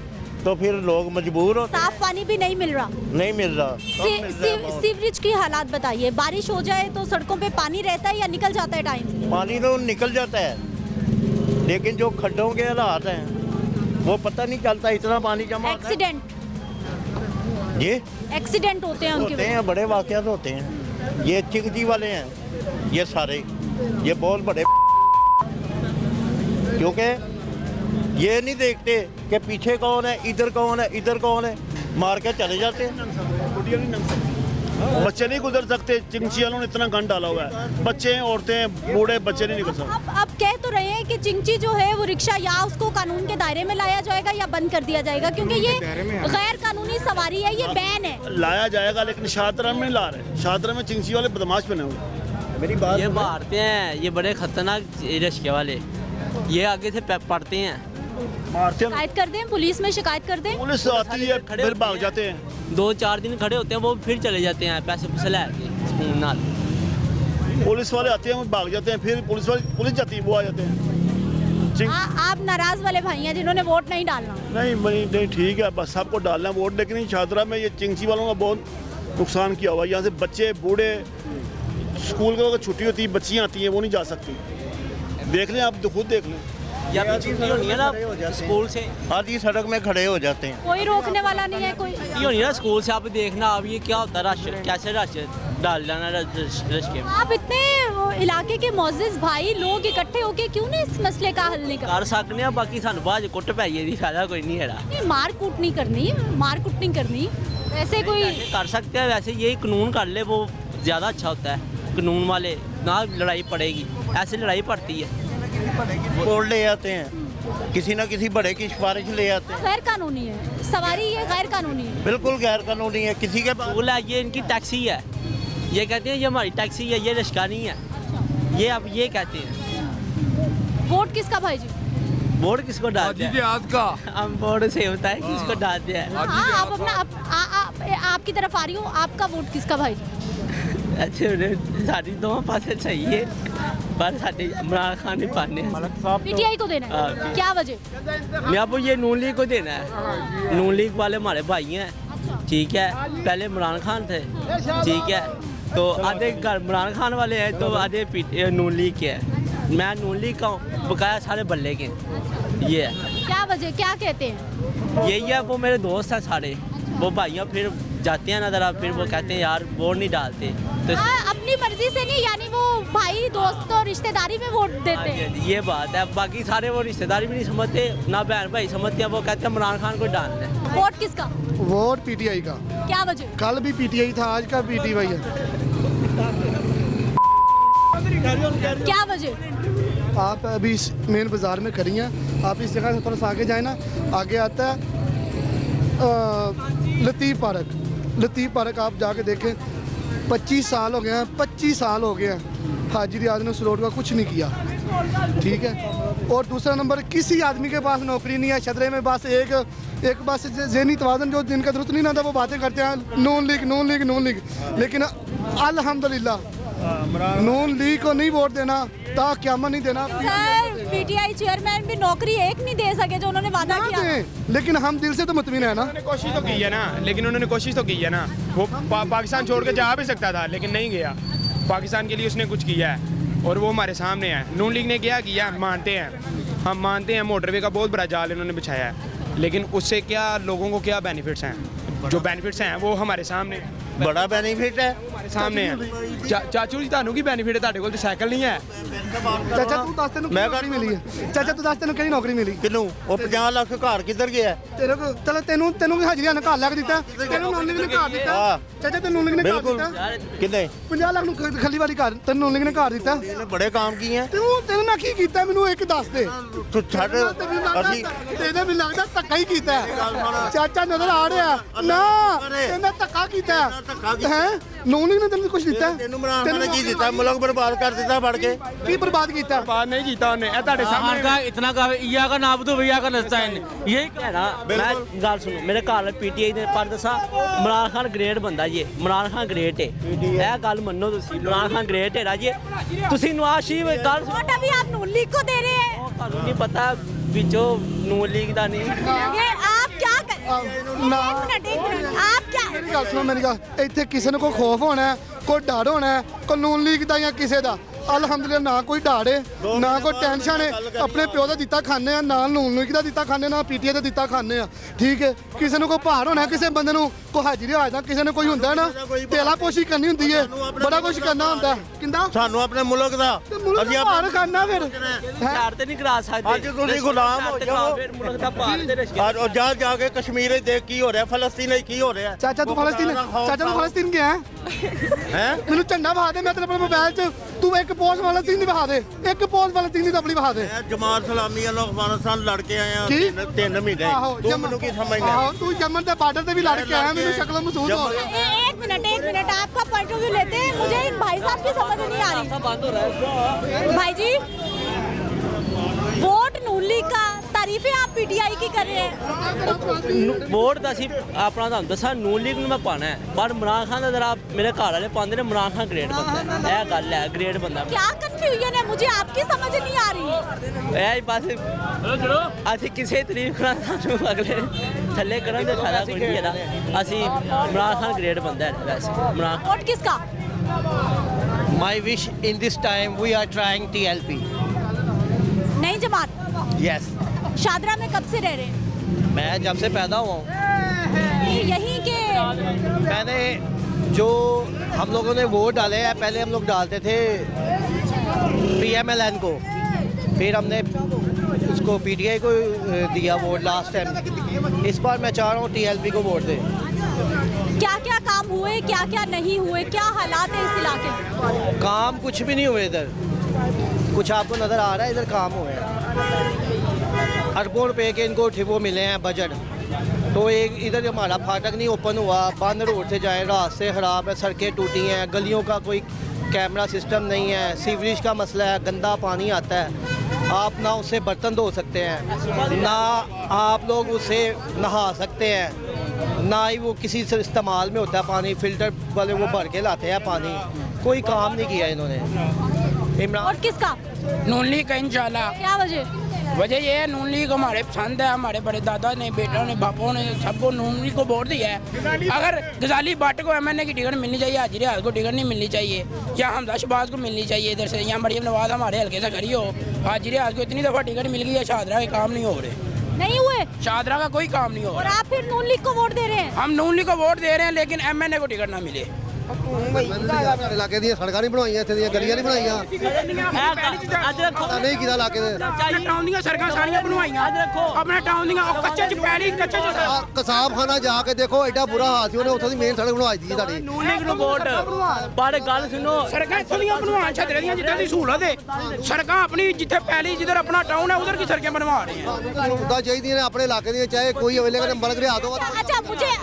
तो फिर लोग मजबूर हो। साफ पानी भी नहीं मिल रहा? नहीं मिल रहा। सीवरेज की हालात बताइए। बारिश हो जाए तो सड़कों पे पानी रहता है या निकल जाता है टाइम से? पानी तो निकल जाता है, लेकिन जो खड्डों के हालात हैं वो पता नहीं चलता, इतना पानी जमा होता है। एक्सीडेंट? ये एक्सीडेंट होते हैं उनके? होते हैं, बड़े वाक़यात होते हैं। ये चिंगजी वाले हैं, ये सारे, ये बहुत बड़े, क्योंकि ये नहीं देखते कि पीछे कौन है, इधर कौन है, इधर कौन है, मार के चले जाते हैं। बच्चे नहीं गुजर सकते, चिंगची वालों ने इतना गंद डाला हुआ है। बच्चे हैं, औरतें हैं, बूढ़े, बच्चे नहीं निकल सकते। अब कह तो रहे हैं कि चिंगची जो है वो रिक्शा या उसको कानून के दायरे में लाया जाएगा या बंद कर दिया जाएगा, क्योंकि ये गैर कानूनी सवारी है, ये बैन है। लाया जाएगा, लेकिन शाहतरा में नहीं ला रहे। शाहतरा में चिंगची वाले बदमाश बने हुए। मेरी बात, ये मारते हैं, ये बड़े खतरनाक रिक्शे वाले, ये आगे से पड़ते हैं, मारते हैं। शिकायत कर दें, पुलिस में शिकायत कर दें? पुलिस आती है, फिर भाग जाते हैं। 2-4 दिन खड़े होते हैं, वो फिर चले जाते हैं पैसे लेके स्पून नाल। पुलिस वाले आते हैं, वो भाग जाते हैं, फिर पुलिस जाती है, वो आ जाते हैं। आप नाराज वाले भाई हैं जिन्होंने वोट नहीं डालना? नहीं, ठीक है, बस सबको डालना है वोट, लेकिन शाहतरा में ये चिंगची वालों का बहुत नुकसान किया हुआ है। यहाँ से बच्चे, बूढ़े, स्कूल की छुट्टी होती है, बच्चियाँ आती हैं, वो नहीं जा सकती। देख लें आप, खुद देख लें। या छुट्टी होनी है ना स्कूल से, आधी सड़क में खड़े हो जाते हैं, कोई रोकने वाला नहीं है। कोई छुट्टी होनी है ना स्कूल से, आप देखना अब ये क्या होता है, रश कैसे रश डाल जाना रश के। आप इतने इलाके के मोअज़्ज़िज़ भाई लोग इकट्ठे होके क्यों नहीं इस मसले का हल नहीं कर सकते? बाकी सानू बाज कुट पाइए दी फायदा कोई नहीं है। मार कूट नहीं करनी, मार कुट नहीं करनी, वैसे कोई कर सकते हैं। वैसे यही कानून कर ले वो ज़्यादा अच्छा होता है। कानून वाले ना लड़ाई पड़ेगी, ऐसे लड़ाई पड़ती है, बोर्ड ले आते हैं, किसी ना किसी बड़े की सिफारिश ले आते हैं। गैर कानूनी है सवारी, ये गैर कानूनी है, बिल्कुल गैर कानूनी है। किसी के पास ये इनकी टैक्सी है, ये कहते हैं ये हमारी टैक्सी है, ये रिक्शा नहीं है, ये अब ये कहते हैं। वोट किसका भाई जी? वोट किसको डालते हैं? हम वोट से होता है किसको डालते हैं। हाँ, आप अपना आपकी तरफ आ रही हो, आपका वोट किसका भाई जी? अच्छा, सारी दोनों पासे सही है, पर साढ़े इमरान खान ही पाने पीटीआई को देना है। क्या वजह? मैं आपको ये नून लीग को देना है। नून लीग वाले हमारे भाई हैं, ठीक है, पहले इमरान खान थे, ठीक है, तो आधे इमरान खान वाले हैं तो आधे नून लीग के हैं। मैं नून लीग का हूँ, बकाया सारे बल्ले के। ये है। क्या वजह, क्या कहते हैं? यही है, वो मेरे दोस्त हैं सारे, वो भाइयों फिर जाते हैं ना जरा, फिर वो कहते हैं यार वोट नहीं डालते, तो अपनी मर्जी से नहीं, यानी वो भाई दोस्त और रिश्तेदारी में वोट देते हैं। ये बात है। बाकी सारे वो रिश्तेदारी भी नहीं समझते, ना बहन भाई समझते हैं, वो कहते हैं इमरान खान को डालना है। वोट किसका? वोट पीटीआई का। क्या वजह? कल भी पीटीआई था, आज का पीटीआई है। क्या वजह? आप अभी इस मेन बाज़ार में खड़ी हैं, आप इस जगह से थोड़ा सा आगे जाए ना, आगे आता है लतीफ़ पार्क। लतीफ़ पार्क आप जाके देखें, 25 साल हो गए हैं, 25 साल हो गए हैं हाजी रियाज ने उस रोड का कुछ नहीं किया, ठीक है। और दूसरा नंबर, किसी आदमी के पास नौकरी नहीं है छदरे में, बस एक बस ज़हनी तवाज़ुन जो जिनका दुरुस्त नहीं ना था वो बातें करते हैं नून लीग नून लीग नून लीग, लेकिन अल्हम्दुलिल्लाह नून लीग को नहीं वोट देना, ता क़यामत नहीं देना। सर पीटीआई चेयरमैन भी नौकरी एक नहीं दे सके जो उन्होंने वादा किया, लेकिन हम दिल से तो मुतमिन है ना। उन्होंने कोशिश तो की है ना, लेकिन उन्होंने कोशिश तो की है ना। वो पाकिस्तान छोड़ के जा भी सकता था लेकिन नहीं गया। पाकिस्तान के लिए उसने कुछ किया है और वो हमारे सामने है। नून लीग ने क्या किया मानते हैं, हम मानते हैं मोटरवे का बहुत बड़ा जाल इन्होंने बिछाया है, लेकिन उससे क्या लोगों को क्या बेनिफिट्स हैं? जो बेनिफिट्स हैं वो हमारे सामने बड़ा बेनिफिट है, हमारे सामने है। चाचू जी ਤੁਹਾਨੂੰ ਕੀ ਬੈਨੀਫਿਟ ਹੈ? ਤੁਹਾਡੇ ਕੋਲ ਤੇ ਸਾਈਕਲ ਨਹੀਂ ਹੈ। ਚਾਚਾ ਤੂੰ ਦੱਸ ਤੈਨੂੰ ਕਿਹੜੀ ਨੌਕਰੀ ਮਿਲੀ ਹੈ? ਚਾਚਾ ਤੂੰ ਦੱਸ ਤੈਨੂੰ ਕਿਹੜੀ ਨੌਕਰੀ ਮਿਲੀ? ਕਿਨੂੰ ਉਹ 50 ਲੱਖ ਘਰ ਕਿੱਧਰ ਗਿਆ? ਤੇਰੇ ਕੋ ਚਲ ਤੈਨੂੰ ਕੀ ਹਾਜ਼ਰੀਆਂ ਨੇ ਘਰ ਲੱਗ ਦਿੱਤਾ, ਤੈਨੂੰ ਨੌਨ ਲੀਗ ਨੇ ਘਰ ਦਿੱਤਾ। ਚਾਚਾ ਤੈਨੂੰ ਨੌਨ ਲੀਗ ਨੇ ਘਰ ਦਿੱਤਾ, ਕਿੰਨੇ 50 ਲੱਖ ਨੂੰ ਖੱਲੀ ਵਾਲੀ ਘਰ ਤੈਨੂੰ ਨੌਨ ਲੀਗ ਨੇ ਘਰ ਦਿੱਤਾ। ਇਹਨੇ ਬੜੇ ਕੰਮ ਕੀਏ ਆ। ਤੈਨੂੰ ਮੈਂ ਕੀ ਕੀਤਾ ਮੈਨੂੰ ਇੱਕ ਦੱਸ ਦੇ। ਤੂੰ ਛੱਡ, ਅਸੀਂ ਤੇਰੇ ਮੈਨੂੰ ਲੱਗਦਾ ਧੱਕਾ ਹੀ ਕੀਤਾ ਚਾਚਾ, ਨਜ਼ਰ ਆ ਰਿਹਾ ਨਾ ਇਹਨੇ ਧੱਕਾ ਕੀਤਾ ਹੈ। ਨੌਨ ਲੀਗ ਨੇ ਤੈਨੂੰ ਕੁਝ ਦਿੱਤਾ? ਤੈਨੂੰ ਇਮਰਾਨ ਨੇ ਕੀ ਦਿੱਤਾ? ਮੁਲਕ ਬਰਬਾਦ ਕਰ ਦਿੱਤਾ ਫੜ ਕੇ। ਕੀ ਬਰਬਾਦ ਕੀਤਾ? ਬਰਬਾਦ ਨਹੀਂ ਕੀਤਾ ਉਹਨੇ, ਇਹ ਤੁਹਾਡੇ ਸਾਹਮਣੇ इतना का इया का नाम तो भैया का नस्ता है यही कहना। मैं गल सुनो, मेरे घर पीटीआई ने पर दसा इमरान खान ग्रेट बंदा जी, इमरान खान ग्रेट है, यह गल मनो तुसी, इमरान खान ग्रेट है जी। तुसी नवाज शरीफ गल वोट अभी आप नून लीग को दे रहे हैं, ਤੁਹਾਨੂੰ नहीं पता विचो नून लीग दा नहीं। ये आप क्या कर एक मिनट आप क्या ਮੇਰੀ ਗੱਲ ਸੁਣੋ, ਮੇਰੀ ਗੱਲ, ਇੱਥੇ ਕਿਸੇ ਨੂੰ ਕੋਈ ਖੌਫ ਹੋਣਾ ਹੈ, ਕੋਈ ਡਰ ਹੋਣਾ ਹੈ, ਕੋਈ ਨੂਨ ਲੀਗ ਦਾ ਜਾਂ ਕਿਸੇ ਦਾ? ਅਲਹਮਦੁਲਿਲਾ ਨਾ ਕੋਈ ਡਰ ਹੈ, ਨਾ ਕੋਈ ਟੈਨਸ਼ਨ ਹੈ। ਆਪਣੇ ਪਿਓ ਦਾ ਦਿੱਤਾ ਖਾਂਦੇ ਆ, ਨਾ ਨੂਨ ਲੀਗ ਦਾ ਦਿੱਤਾ ਖਾਂਦੇ, ਨਾ ਪੀਟੀਆਈ ਦਾ ਦਿੱਤਾ ਖਾਂਦੇ ਆ, ਠੀਕ ਹੈ। ਕਿਸੇ ਨੂੰ ਕੋਈ ਭਾਰ ਹੋਣਾ, ਕਿਸੇ ਬੰਦੇ ਨੂੰ ਕੋਈ ਹਾਜ਼ਰੀ ਆ ਜਾਂਦਾ, ਕਿਸੇ ਨੂੰ ਕੋਈ ਹੁੰਦਾ ਨਾ ਤੇਲਾ ਪੋਸ਼ੀ ਕਰਨੀ ਹੁੰਦੀ ਹੈ, ਬੜਾ ਕੁਝ ਕਰਨਾ ਹੁੰਦਾ। ਕਿੰਦਾ ਸਾਨੂੰ ਆਪਣੇ ਮੁਲਕ ਦਾ ਅਸੀਂ ਭਾਰ ਕਰਨਾ ਫਿਰ ਭਾਰ ਤੇ ਨਹੀਂ ਕਰਾ ਸਕਦੇ। ਅੱਜ ਤੁਸੀਂ ਗੁਲਾਮ ਹੋ ਜਾਓ, ਫਿਰ ਮੁਲਕ ਦਾ ਭਾਰ ਤੇ ਰਿਸ਼ਤੇ। ਔਰ ਜਾ ਕੇ ਕਸ਼ਮੀਰ ਵਿੱਚ ਦੇਖ ਕੀ ਹੋ ਰਿਹਾ, ਫਲਸਤੀਨ ਵਿੱਚ ਕੀ ਹੋ ਰਿਹਾ। ਚਾਚਾ ਤੂੰ ਫਲਸਤੀਨ ਗਿਆ ਹੈ? ਮੈਨੂੰ ਝੰਡਾ ਵਿਖਾ ਦੇ, ਮੈਂ ਤੇਰੇ ਆਪਣੇ ਮੋਬਾਈਲ 'ਚ, ਤੂੰ ਇੱਕ ਪੋਸਟ ਫਲਸਤੀਨ ਦੀ ਵਿਖਾ ਦੇ, ਇੱਕ ਪੋਸਟ ਫਲਸਤੀਨ ਦੀ ਆਪਣੀ ਵਿਖਾ ਦੇ। ਜਮਾਤ ਸਲਾਮੀ ਵੱਲੋਂ ਅਫਗਾਨਿਸਤਾਨ ਲੜ ਕੇ ਆਏ ਆ ਕੀ? 3 ਮਹੀਨੇ। ਤੂੰ ਮੈਨੂੰ ਕੀ ਸਮਝਦਾ? ਆਹੋ ਤੂੰ ਯਮਨ ਦੇ ਬਾਰਡਰ ਤੇ ਵੀ ਲੜ ਕੇ ਆਇਆ, ਮੈਨੂੰ ਸ਼ਕਲ ਮਹਿਸੂਸ ਹੋ ਰਿਹਾ। एक मिनट आपका पॉइंट ऑफ व्यू लेते हैं, मुझे इन भाई साहब की समझ नहीं आ रही। भाई जी वोट नून लीग का, तारीफें आप पीटीआई की कर रहे हैं। ਵੋਟ ਤਾਂ ਅਸੀਂ ਆਪਣਾ ਤੁਹਾਨੂੰ ਦੱਸਾਂ ਨੂਨ ਲੀਗ ਨੂੰ ਮੈਂ ਪਾਣਾ ਹੈ, ਪਰ ਇਮਰਾਨ ਖਾਨ ਦਾ ਜਰਾ ਮੇਰੇ ਘਰ ਵਾਲੇ ਪਾਉਂਦੇ ਨੇ ਇਮਰਾਨ ਖਾਨ ਗ੍ਰੇਟ ਬੰਦਾ ਹੈ, ਇਹ ਗੱਲ ਹੈ, ਗ੍ਰੇਟ ਬੰਦਾ। क्या कंफ्यूजन है, मुझे आपकी समझ नहीं आ रही। ਇਹ ਬਸ ਅਸੀਂ ਕਿਸੇ ਤਾਰੀਫ ਕਰਾਂ ਸਾਨੂੰ ਅਗਲੇ ਥੱਲੇ ਕਰਨ ਦੇ ਫਾਇਦਾ ਕੋਈ ਨਹੀਂ ਇਹਦਾ। ਅਸੀਂ ਇਮਰਾਨ ਖਾਨ ਗ੍ਰੇਟ ਬੰਦਾ ਹੈ ਵੈਸੇ। ਇਮਰਾਨ वोट किसका? My wish in this time we are trying TLP. नई जमात। Yes. शादरा में कब से रह रहे हैं? मैं जब से पैदा हुआ हूँ, यहीं के मैंने जो हम लोगों ने वोट डाले हैं, पहले हम लोग डालते थे PMLN को, फिर हमने उसको PTI को दिया वोट लास्ट टाइम। इस बार मैं चाह रहा हूँ TLP को वोट दें। क्या क्या काम हुए, क्या क्या नहीं हुए, क्या हालात है इस इलाके में? काम कुछ भी नहीं हुए इधर, कुछ आपको नज़र आ रहा है? इधर काम हुए हैं, अरबों रुपए के इनको वो मिले हैं बजट। तो एक इधर हमारा फाटक नहीं ओपन हुआ, बंद रोड से जाएं, रास्ते ख़राब है, सड़कें टूटी हैं, गलियों का कोई कैमरा सिस्टम नहीं है, सीवरेज का मसला है, गंदा पानी आता है, आप ना उससे बर्तन धो सकते हैं, ना आप लोग उससे नहा सकते हैं, ना ही वो किसी से इस्तेमाल में होता है पानी, फिल्टर वाले वो भर के लाते हैं पानी। कोई काम नहीं किया इन्होंने। वोट किसका? नून लीग का इंशाल्लाह। क्या वजह? वजह ये है नून लीग हमारे पसंद है, हमारे बड़े दादा ने, बेटों ने, बापों ने, सबको नून लीग को वोट दिया है। अगर गजाली भट्ट को MNA की टिकट मिलनी चाहिए, हाजी रियाज को टिकट नहीं मिलनी चाहिए, या हमजा शहबाज को मिलनी चाहिए इधर से, या मरियम नवाज हमारे हल्के से खड़ी हो। हाजी रियाज को इतनी दफ़ा टिकट मिल गई है, शादरा के काम नहीं हो रहे, नहीं हुए, शादरा का कोई काम नहीं हो और रहा। आप फिर नून लीग को वोट दे रहे हैं? हम नून लीग को वोट दे रहे हैं, लेकिन MNA को टिकट ना मिले। ਇਲਾਕੇ ਦੀਆਂ ਸੜਕਾਂ ਨਹੀਂ ਬਣਾਈਆਂ, ਇੱਥੇ ਦੀਆਂ ਗਲੀਆਂ ਨਹੀਂ ਬਣਾਈਆਂ, ਨਹੀਂ ਕੀਤਾ ਇਲਾਕੇ ਦੇ ਟਾਊਨ ਦੀਆਂ ਸੜਕਾਂ ਸਾਰੀਆਂ ਬਣਵਾਈਆਂ ਆਪਣੇ ਟਾਊਨ ਦੀਆਂ ਉਹ ਕੱਚੇ ਚ ਪੈਲੀ ਕੱਚੇ ਚ ਕਸਾਬਖਾਨਾ ਜਾ ਕੇ ਦੇਖੋ ਐਡਾ ਬੁਰਾ ਹਾਲ ਸੀ, ਉਹਨੇ ਉੱਥੋਂ ਦੀ ਮੇਨ ਸੜਕ ਬਣਵਾਈ ਦੀ ਸਾਡੀ। ਨੂਨ ਲੀਗ ਨੂੰ ਵੋਟ ਪਰ ਗੱਲ ਸੁਣੋ, ਸੜਕਾਂ ਇੱਥੋਂ ਦੀਆਂ ਬਣਵਾਉਣ ਛੱਤਰੇ ਦੀਆਂ ਜਿੱਦਾਂ ਦੀ ਸਹੂਲਤ ਹੈ, ਸੜਕਾਂ ਆਪਣੀ ਜਿੱਥੇ ਪਹਿਲੀ ਜਿੱਧਰ ਆਪਣਾ ਟਾਊਨ ਹੈ ਉਧਰ ਕੀ ਸੜਕਾਂ ਬਣਵਾ ਰਹੇ हैं। ਸਹੂਲਤਾਂ ਚਾਹੀਦੀਆਂ ਨੇ ਆਪਣੇ ਇਲਾਕੇ ਦੀਆਂ, ਚਾਹੇ ਕੋਈ अवेलेबल मलक रिहा दो। अच्छा,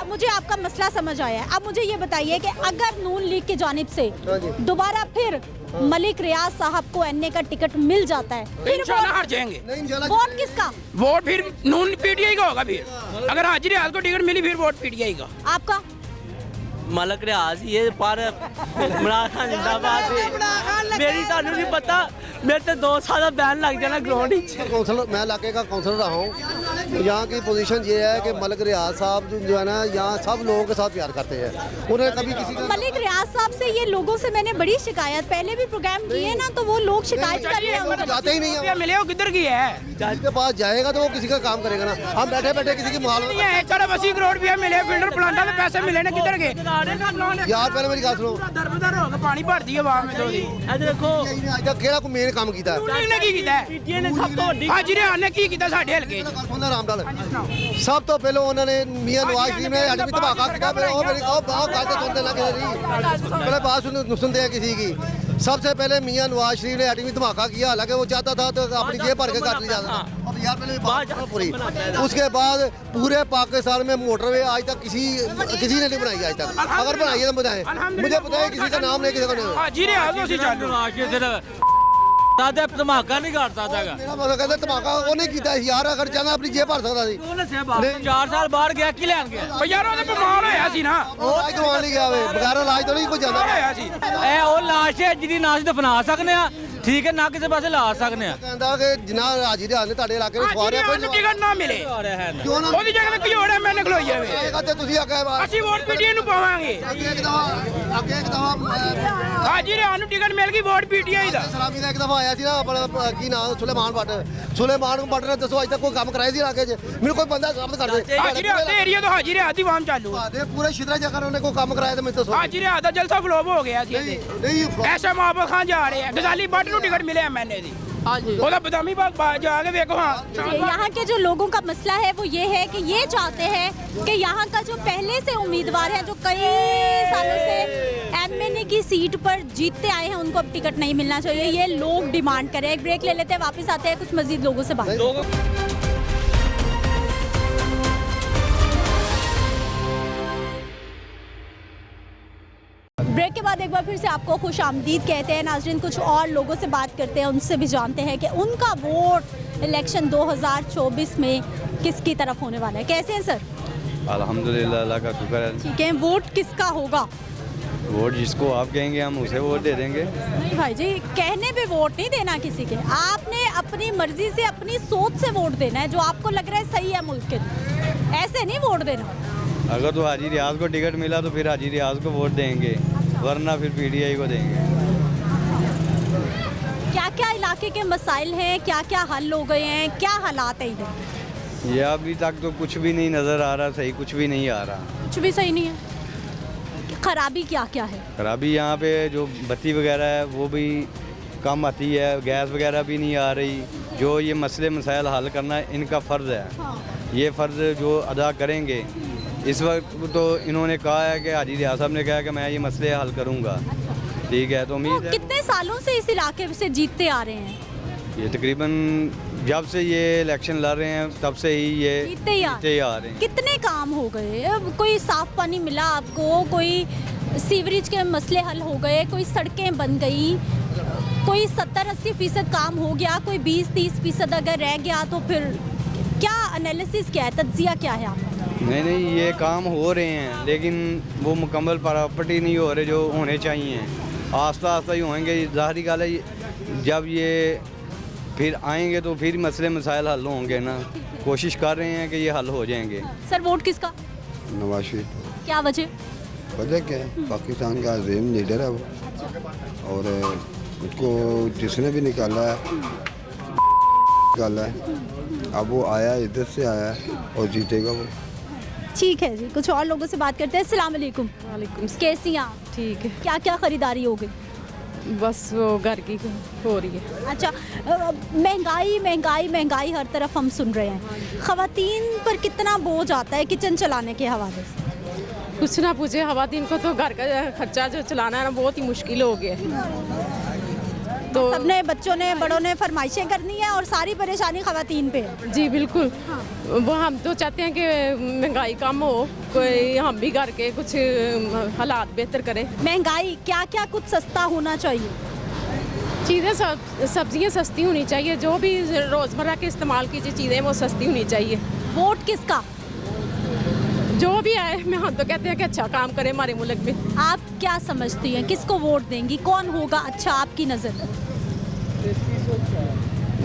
मुझे आपका मसला समझ आया। अब मुझे ये बताइए कि अगर नून लीग की जानिब से दोबारा फिर मलिक रियाज साहब को एनए का टिकट मिल जाता है, फिर इंशाल्लाह हार जाएंगे। वोट किसका? वोट फिर नून पीटीआई का होगा। फिर अगर हाजी रियाज को टिकट मिली फिर वोट पीटीआई का। आपका मलक रियाज ये पर इमरान खान जिंदाबाद मेरी ਤੁਹਾਨੂੰ नहीं पता, मेरे तो 2 साल का बैन लग जाना ग्राउंड में। काउंसलर, मैं इलाके का काउंसलर रहा हूँ, यहाँ की पोजीशन ये है कि मलिक रियाज साहब जो है ना, यहाँ सब लोगों के साथ प्यार करते हैं। उन्हें कभी किसी का मलिक रियाज साहब से ये लोगों से मैंने बड़ी शिकायत, पहले भी प्रोग्राम किए ना, तो वो लोग शिकायत कर रहे हैं। जाते ही नहीं है, मिले हो किधर की है, जिसके पास जाएगा तो वो किसी का काम करेगा ना। हम बैठे बैठे किसी की माल नहीं है। चलो 80 करोड़ रुपया मिले, फिल्टर प्लांटा के पैसे मिले ने किधर गए यार? पहले मेरी गल सुनो, दरबदर हो के पानी भर दिए आवाम में तो दी। देखो अज तक केड़ा कोई मेन काम कीता है? ने की कीता है? पीटीआई ने सब तो हाजी रियाज ने की कीता साडे हलके रामलाल सब तो पहले उन्होंने मियां नवाज शरीफ ने अज भी धमाका किया। मेरी बहुत गल सुनते लगे पहले बात सुनते हैं किसी की। सबसे पहले मियां नवाज शरीफ ने एटमी धमाका किया, हालांकि वो चाहता था तो अपनी जेब भर के कर लिया था। अब यार पहले बात पूरी, उसके बाद पूरे पाकिस्तान में मोटरवे आज तक किसी ने नहीं बनाई आज तक। अगर बनाई है तो बताएं, मुझे बताएं किसी का नाम नहीं, किसी का नहीं। हाजी रियाज उसी चालू दादा धमाका नहीं करता था। मेरा मतलब कहता धमाका वो नहीं कीता यार, अगर चाहना अपनी जेब भर सकता सी। 4 साल बाहर गया की लैन गया यार वो बीमार होया सी ना, ਉਹ ਇਲਾਜ ਕਰਵਾਉਣ ਨਹੀਂ ਗਿਆ ਵੇ, ਬਗੈਰ ਇਲਾਜ ਤੋਂ ਨਹੀਂ ਕੋਈ ਜਾਂਦਾ। होया सी ਇਹ ਉਹ ਲਾਸ਼ ਹੈ ਜਿਹਦੀ ਨਾ ਅਸੀਂ ਦਫਨਾ ਸਕਦੇ ਆ, ਠੀਕ ਹੈ, ਨਾ ਕਿਸੇ ਪਾਸੇ ਲਾ ਸਕਦੇ ਆ। ਕਹਿੰਦਾ ਕਿ ਜਿਨਾ ਹਾਜੀ ਰਿਆਜ਼ ਨੇ ਤੁਹਾਡੇ ਇਲਾਕੇ ਵਿੱਚ ਸਵਾਰਿਆ ਕੋਈ ਟਿਕਟ ਨਾ ਮਿਲੇ, ਕਿਉਂ ਨਾ ਉਹਦੀ ਜਗ੍ਹਾ ਤੇ ਕੀ ਹੋਣਾ ਮੈਨੇ ਖਲੋਈ ਜਾਵੇ। ਆਏਗਾ ਤੇ ਤੁਸੀਂ ਆਕੇ ਅਸੀਂ ਵੋਟ ਪੀਟੀਆਈ ਨੂੰ ਪਾਵਾਂਗੇ। ਅੱਗੇ ਇੱਕ ਦਫਾ ਹਾਜੀ ਰਿਆਜ਼ ਨੂੰ ਟਿਕਟ ਮਿਲ ਗਈ, ਵੋਟ ਪੀਟੀਆਈ ਦਾ। ਸਲਾਮੀ ਦਾ ਇੱਕ ਦਫਾ ਆਇਆ ਸੀ ਨਾ, ਆਪਣਾ ਕੀ ਨਾਮ ਸੁਲੇਮਾਨ ਭੱਟ ਨੇ ਦੱਸੋ ਅੱਜ ਤੱਕ ਕੋਈ ਕੰਮ ਕਰਾਇਆ ਸੀ ਇਲਾਕੇ 'ਚ? ਮੈਨੂੰ ਕੋਈ ਬੰਦਾ ਸਾਬਤ ਕਰ ਦੇ। ਹਾਜੀ ਰਿਆਜ਼ ਦੇ ਏਰੀਆ ਤੋਂ ਹਾਜੀ ਰਿਆਜ਼ ਦੀ ਆਵਾਮ ਚਾਲੂ ਦੇ ਪੂਰੇ ਸ਼ਿਦਰਾ ਜਗ੍ਹਾ ਉਹਨੇ ਕੋਈ ਕੰਮ ਕਰਾਇਆ ਤੇ ਮੈਨੂੰ ਦੱਸੋ। ਹਾਜੀ ਰਿਆਜ਼ ਦਾ ਜਲਸਾ ਫਲੋਪ ਹੋ ਗਿਆ ਸੀ। ਨਹੀਂ ਐਸਾ ਮੁਹੱਬਤ ਖਾਨ ਜਾ ਰਹੇ हैं, गजाली भट्ट ਨੂੰ ਟਿਕਟ ਮਿਲਿਆ ਮੈਨੇ ਦੀ। ਉਹਦਾ बदामी बाग जाके देखो। हाँ, यहाँ के जो लोगों का मसला है वो ये है कि ये चाहते हैं कि यहाँ का जो पहले से उम्मीदवार है, जो कई सालों से एमएनए की सीट पर जीतते आए हैं, उनको अब टिकट नहीं मिलना चाहिए। ये लोग डिमांड करें। एक ब्रेक ले लेते हैं, वापस आते हैं, कुछ मजीद लोगों से बात। ब्रेक के बाद एक बार फिर से आपको खुश आमदीद कहते हैं। नाज़रीन, कुछ और लोगों से बात करते हैं, उनसे भी जानते हैं कि उनका वोट इलेक्शन 2024 में किसकी तरफ होने वाला है। कैसे हैं सर? अल्हम्दुलिल्लाह, अल्लाह का शुक्र है। ठीक है, वोट किसका होगा? वोट जिसको आप कहेंगे हम उसे वोट दे देंगे। नहीं भाई जी, कहने पे वोट नहीं देना किसी के। आपने अपनी मर्जी से, अपनी सोच से वोट देना है, जो आपको लग रहा है सही है मुल्क के लिए। ऐसे नहीं वोट देना। अगर तो हाजी रियाज को टिकट मिला तो फिर हाजी रियाज को वोट देंगे, वरना फिर पीटीआई को देंगे। क्या क्या इलाके के मसाइल हैं, क्या क्या हल हो गए हैं, क्या हालात है इधर? ये अभी तक तो कुछ भी नहीं नज़र आ रहा, सही कुछ भी नहीं आ रहा। कुछ भी सही नहीं है। खराबी क्या क्या है? खराबी यहाँ पे जो बत्ती वगैरह है वो भी कम आती है, गैस वगैरह भी नहीं आ रही। जो ये मसले मसाइल हल करना इनका फ़र्ज़ है। हाँ। ये फ़र्ज़ जो अदा करेंगे, इस वक्त तो इन्होंने कहा है कि हाजी रियाज साहब ने कहा है कि मैं ये मसले हल करूँगा। ठीक है, तो उम्मीद है। कितने सालों से इस इलाके से जीतते आ रहे हैं? ये तकरीबन जब से ये इलेक्शन लड़ रहे हैं तब से ही ये जीतते ही आ रहे हैं। कितने काम हो गए? अब कोई साफ पानी मिला आपको? कोई सीवरेज के मसले हल हो गए? कोई सड़कें बन गई? कोई 70-80% काम हो गया? कोई 20-30% अगर रह गया तो फिर क्या एनालिसिस क्या है, तज्जिया क्या है आपका? नहीं, ये काम हो रहे हैं लेकिन वो मुकम्मल प्रॉपर्टी नहीं हो रहे जो होने चाहिए। आस्ता आस्ता ही होंगे। ज़ाहिरी गल है, जब ये फिर आएंगे तो फिर मसले मसाइल हल होंगे ना। कोशिश कर रहे हैं कि ये हल हो जाएंगे। सर, वोट किसका? नवाज शरीफ। क्या वजह? वजह क्या है? पाकिस्तान का अजीम लीडर है वो, और उसको जिसने भी निकाला है, अब वो आया, इधर से आया और जीतेगा वो। ठीक है जी, कुछ और लोगों से बात करते हैं। अस्सलाम वालेकुम। कैसी हैं आप? ठीक है। क्या क्या खरीदारी हो गई? बस वो घर की हो रही है। अच्छा, महंगाई महंगाई महंगाई हर तरफ हम सुन रहे हैं। खवातीन पर कितना बोझ आता है किचन चलाने के हवाले से? कुछ ना पूछे, खवातीन को तो घर का खर्चा जो चलाना है ना बहुत ही मुश्किल हो गया है। तो सबने, बच्चों ने, बड़ों ने फरमाइशें करनी है और सारी परेशानी खवातीन पे है। जी बिल्कुल। वो हम तो चाहते हैं कि महंगाई कम हो, कोई हम भी घर के कुछ हालात बेहतर करें। महंगाई क्या क्या कुछ सस्ता होना चाहिए? चीज़ें सब्जियां सस्ती होनी चाहिए, जो भी रोज़मर्रा के इस्तेमाल की चीज़ें वो सस्ती होनी चाहिए। वोट किसका? जो भी आए, मैं हम तो कहते हैं कि अच्छा काम करे हमारे मुल्क में। आप क्या समझती हैं, किसको वोट देंगी? कौन होगा अच्छा आपकी नज़र में?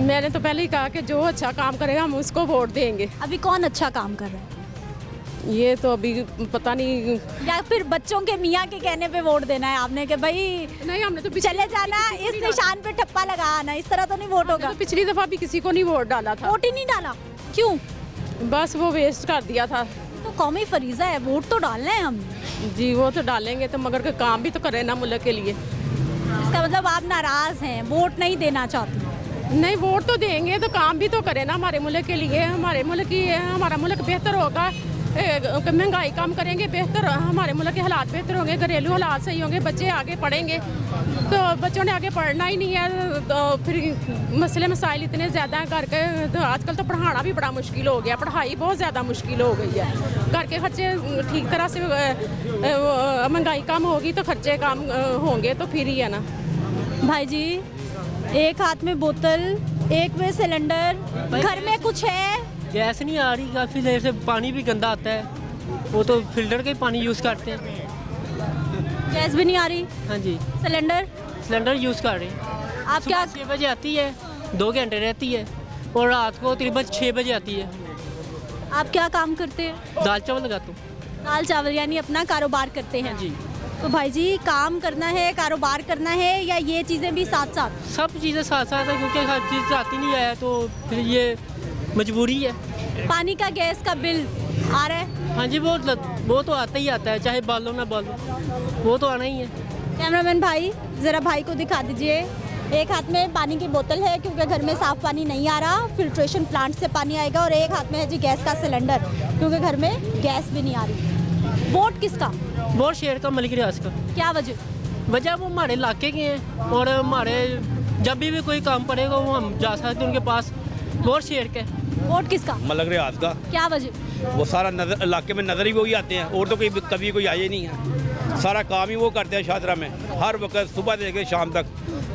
मैंने तो पहले ही कहा कि जो अच्छा काम करेगा हम उसको वोट देंगे। अभी कौन अच्छा काम कर रहा है? ये तो अभी पता नहीं। या फिर बच्चों के मियाँ के कहने पे वोट देना है आपने कि भाई नहीं, हमने तो चले जाना, इस निशान पे ठप्पा लगा आना, इस तरह तो नहीं वोट होगा? तो पिछली दफ़ा भी किसी को नहीं वोट डाला था। वोट ही नहीं डाला, क्यों? बस वो वेस्ट कर दिया था। तो कौमी फरीज़ा है, वोट तो डालना है हम। जी वो तो डालेंगे, तो मगर काम भी तो करें ना मुल्क के लिए। इसका मतलब आप नाराज़ हैं, वोट नहीं देना चाहती? नहीं, वोट तो देंगे तो काम भी तो करें ना हमारे मुल्क के लिए। हमारे मुल्क की, हमारा मुल्क बेहतर होगा, महंगाई कम करेंगे, बेहतर हमारे मुल्क के हालात बेहतर होंगे, घरेलू हालात सही होंगे, बच्चे आगे पढ़ेंगे। तो बच्चों ने आगे पढ़ना ही नहीं है तो फिर मसले मसाइल इतने ज़्यादा हैं घर के। तो आजकल तो पढ़ाना भी बड़ा मुश्किल हो गया, पढ़ाई बहुत ज़्यादा मुश्किल हो गई है। घर के खर्चे ठीक तरह से, महंगाई कम होगी तो खर्चे कम होंगे तो फिर ही है ना। भाई जी, एक हाथ में बोतल, एक में सिलेंडर, घर में कुछ है? गैस नहीं आ रही काफ़ी देर से, पानी भी गंदा आता है, वो तो फिल्टर का ही पानी यूज़ करते हैं। गैस भी नहीं आ रही? हाँ जी। सिलेंडर यूज़ कर रहे हैं। आप क्या? 6 बजे आती है, 2 घंटे रहती है, और रात को तकरीबन 6 बजे आती है। आप क्या काम करते हैं? दाल चावल लगाता हूँ। दाल चावल, यानी अपना कारोबार करते हैं? जी। तो भाई जी, काम करना है, कारोबार करना है, या ये चीज़ें भी साथ साथ? सब चीज़ें साथ साथ है, क्योंकि हर चीज़ आती नहीं आया तो फिर ये मजबूरी है। पानी का, गैस का बिल आ रहा है? हाँ जी, वो तो आता ही आता है, चाहे बालो ना बालो, वो तो आना ही है। कैमरामैन भाई, ज़रा भाई को दिखा दीजिए। एक हाथ में पानी की बोतल है क्योंकि घर में साफ़ पानी नहीं आ रहा, फिल्ट्रेशन प्लांट से पानी आएगा, और एक हाथ में है जी गैस का सिलेंडर क्योंकि घर में गैस भी नहीं आ रही। वोट किसका? वोट शेर का, मलिक रियाज का। क्या वजह? वजह वो हमारे इलाके के हैं, और हमारे जब भी कोई काम पड़ेगा वो हम जा सकते हैं उनके पास। वोट शेर का। वोट किसका? मलिक रियाज का। क्या वजह? वो सारा नजर इलाके में नजर ही वही आते हैं, और तो कभी कोई आए नहीं है। सारा काम ही वो करते हैं शादरा में, हर वक्त सुबह से लेकर शाम तक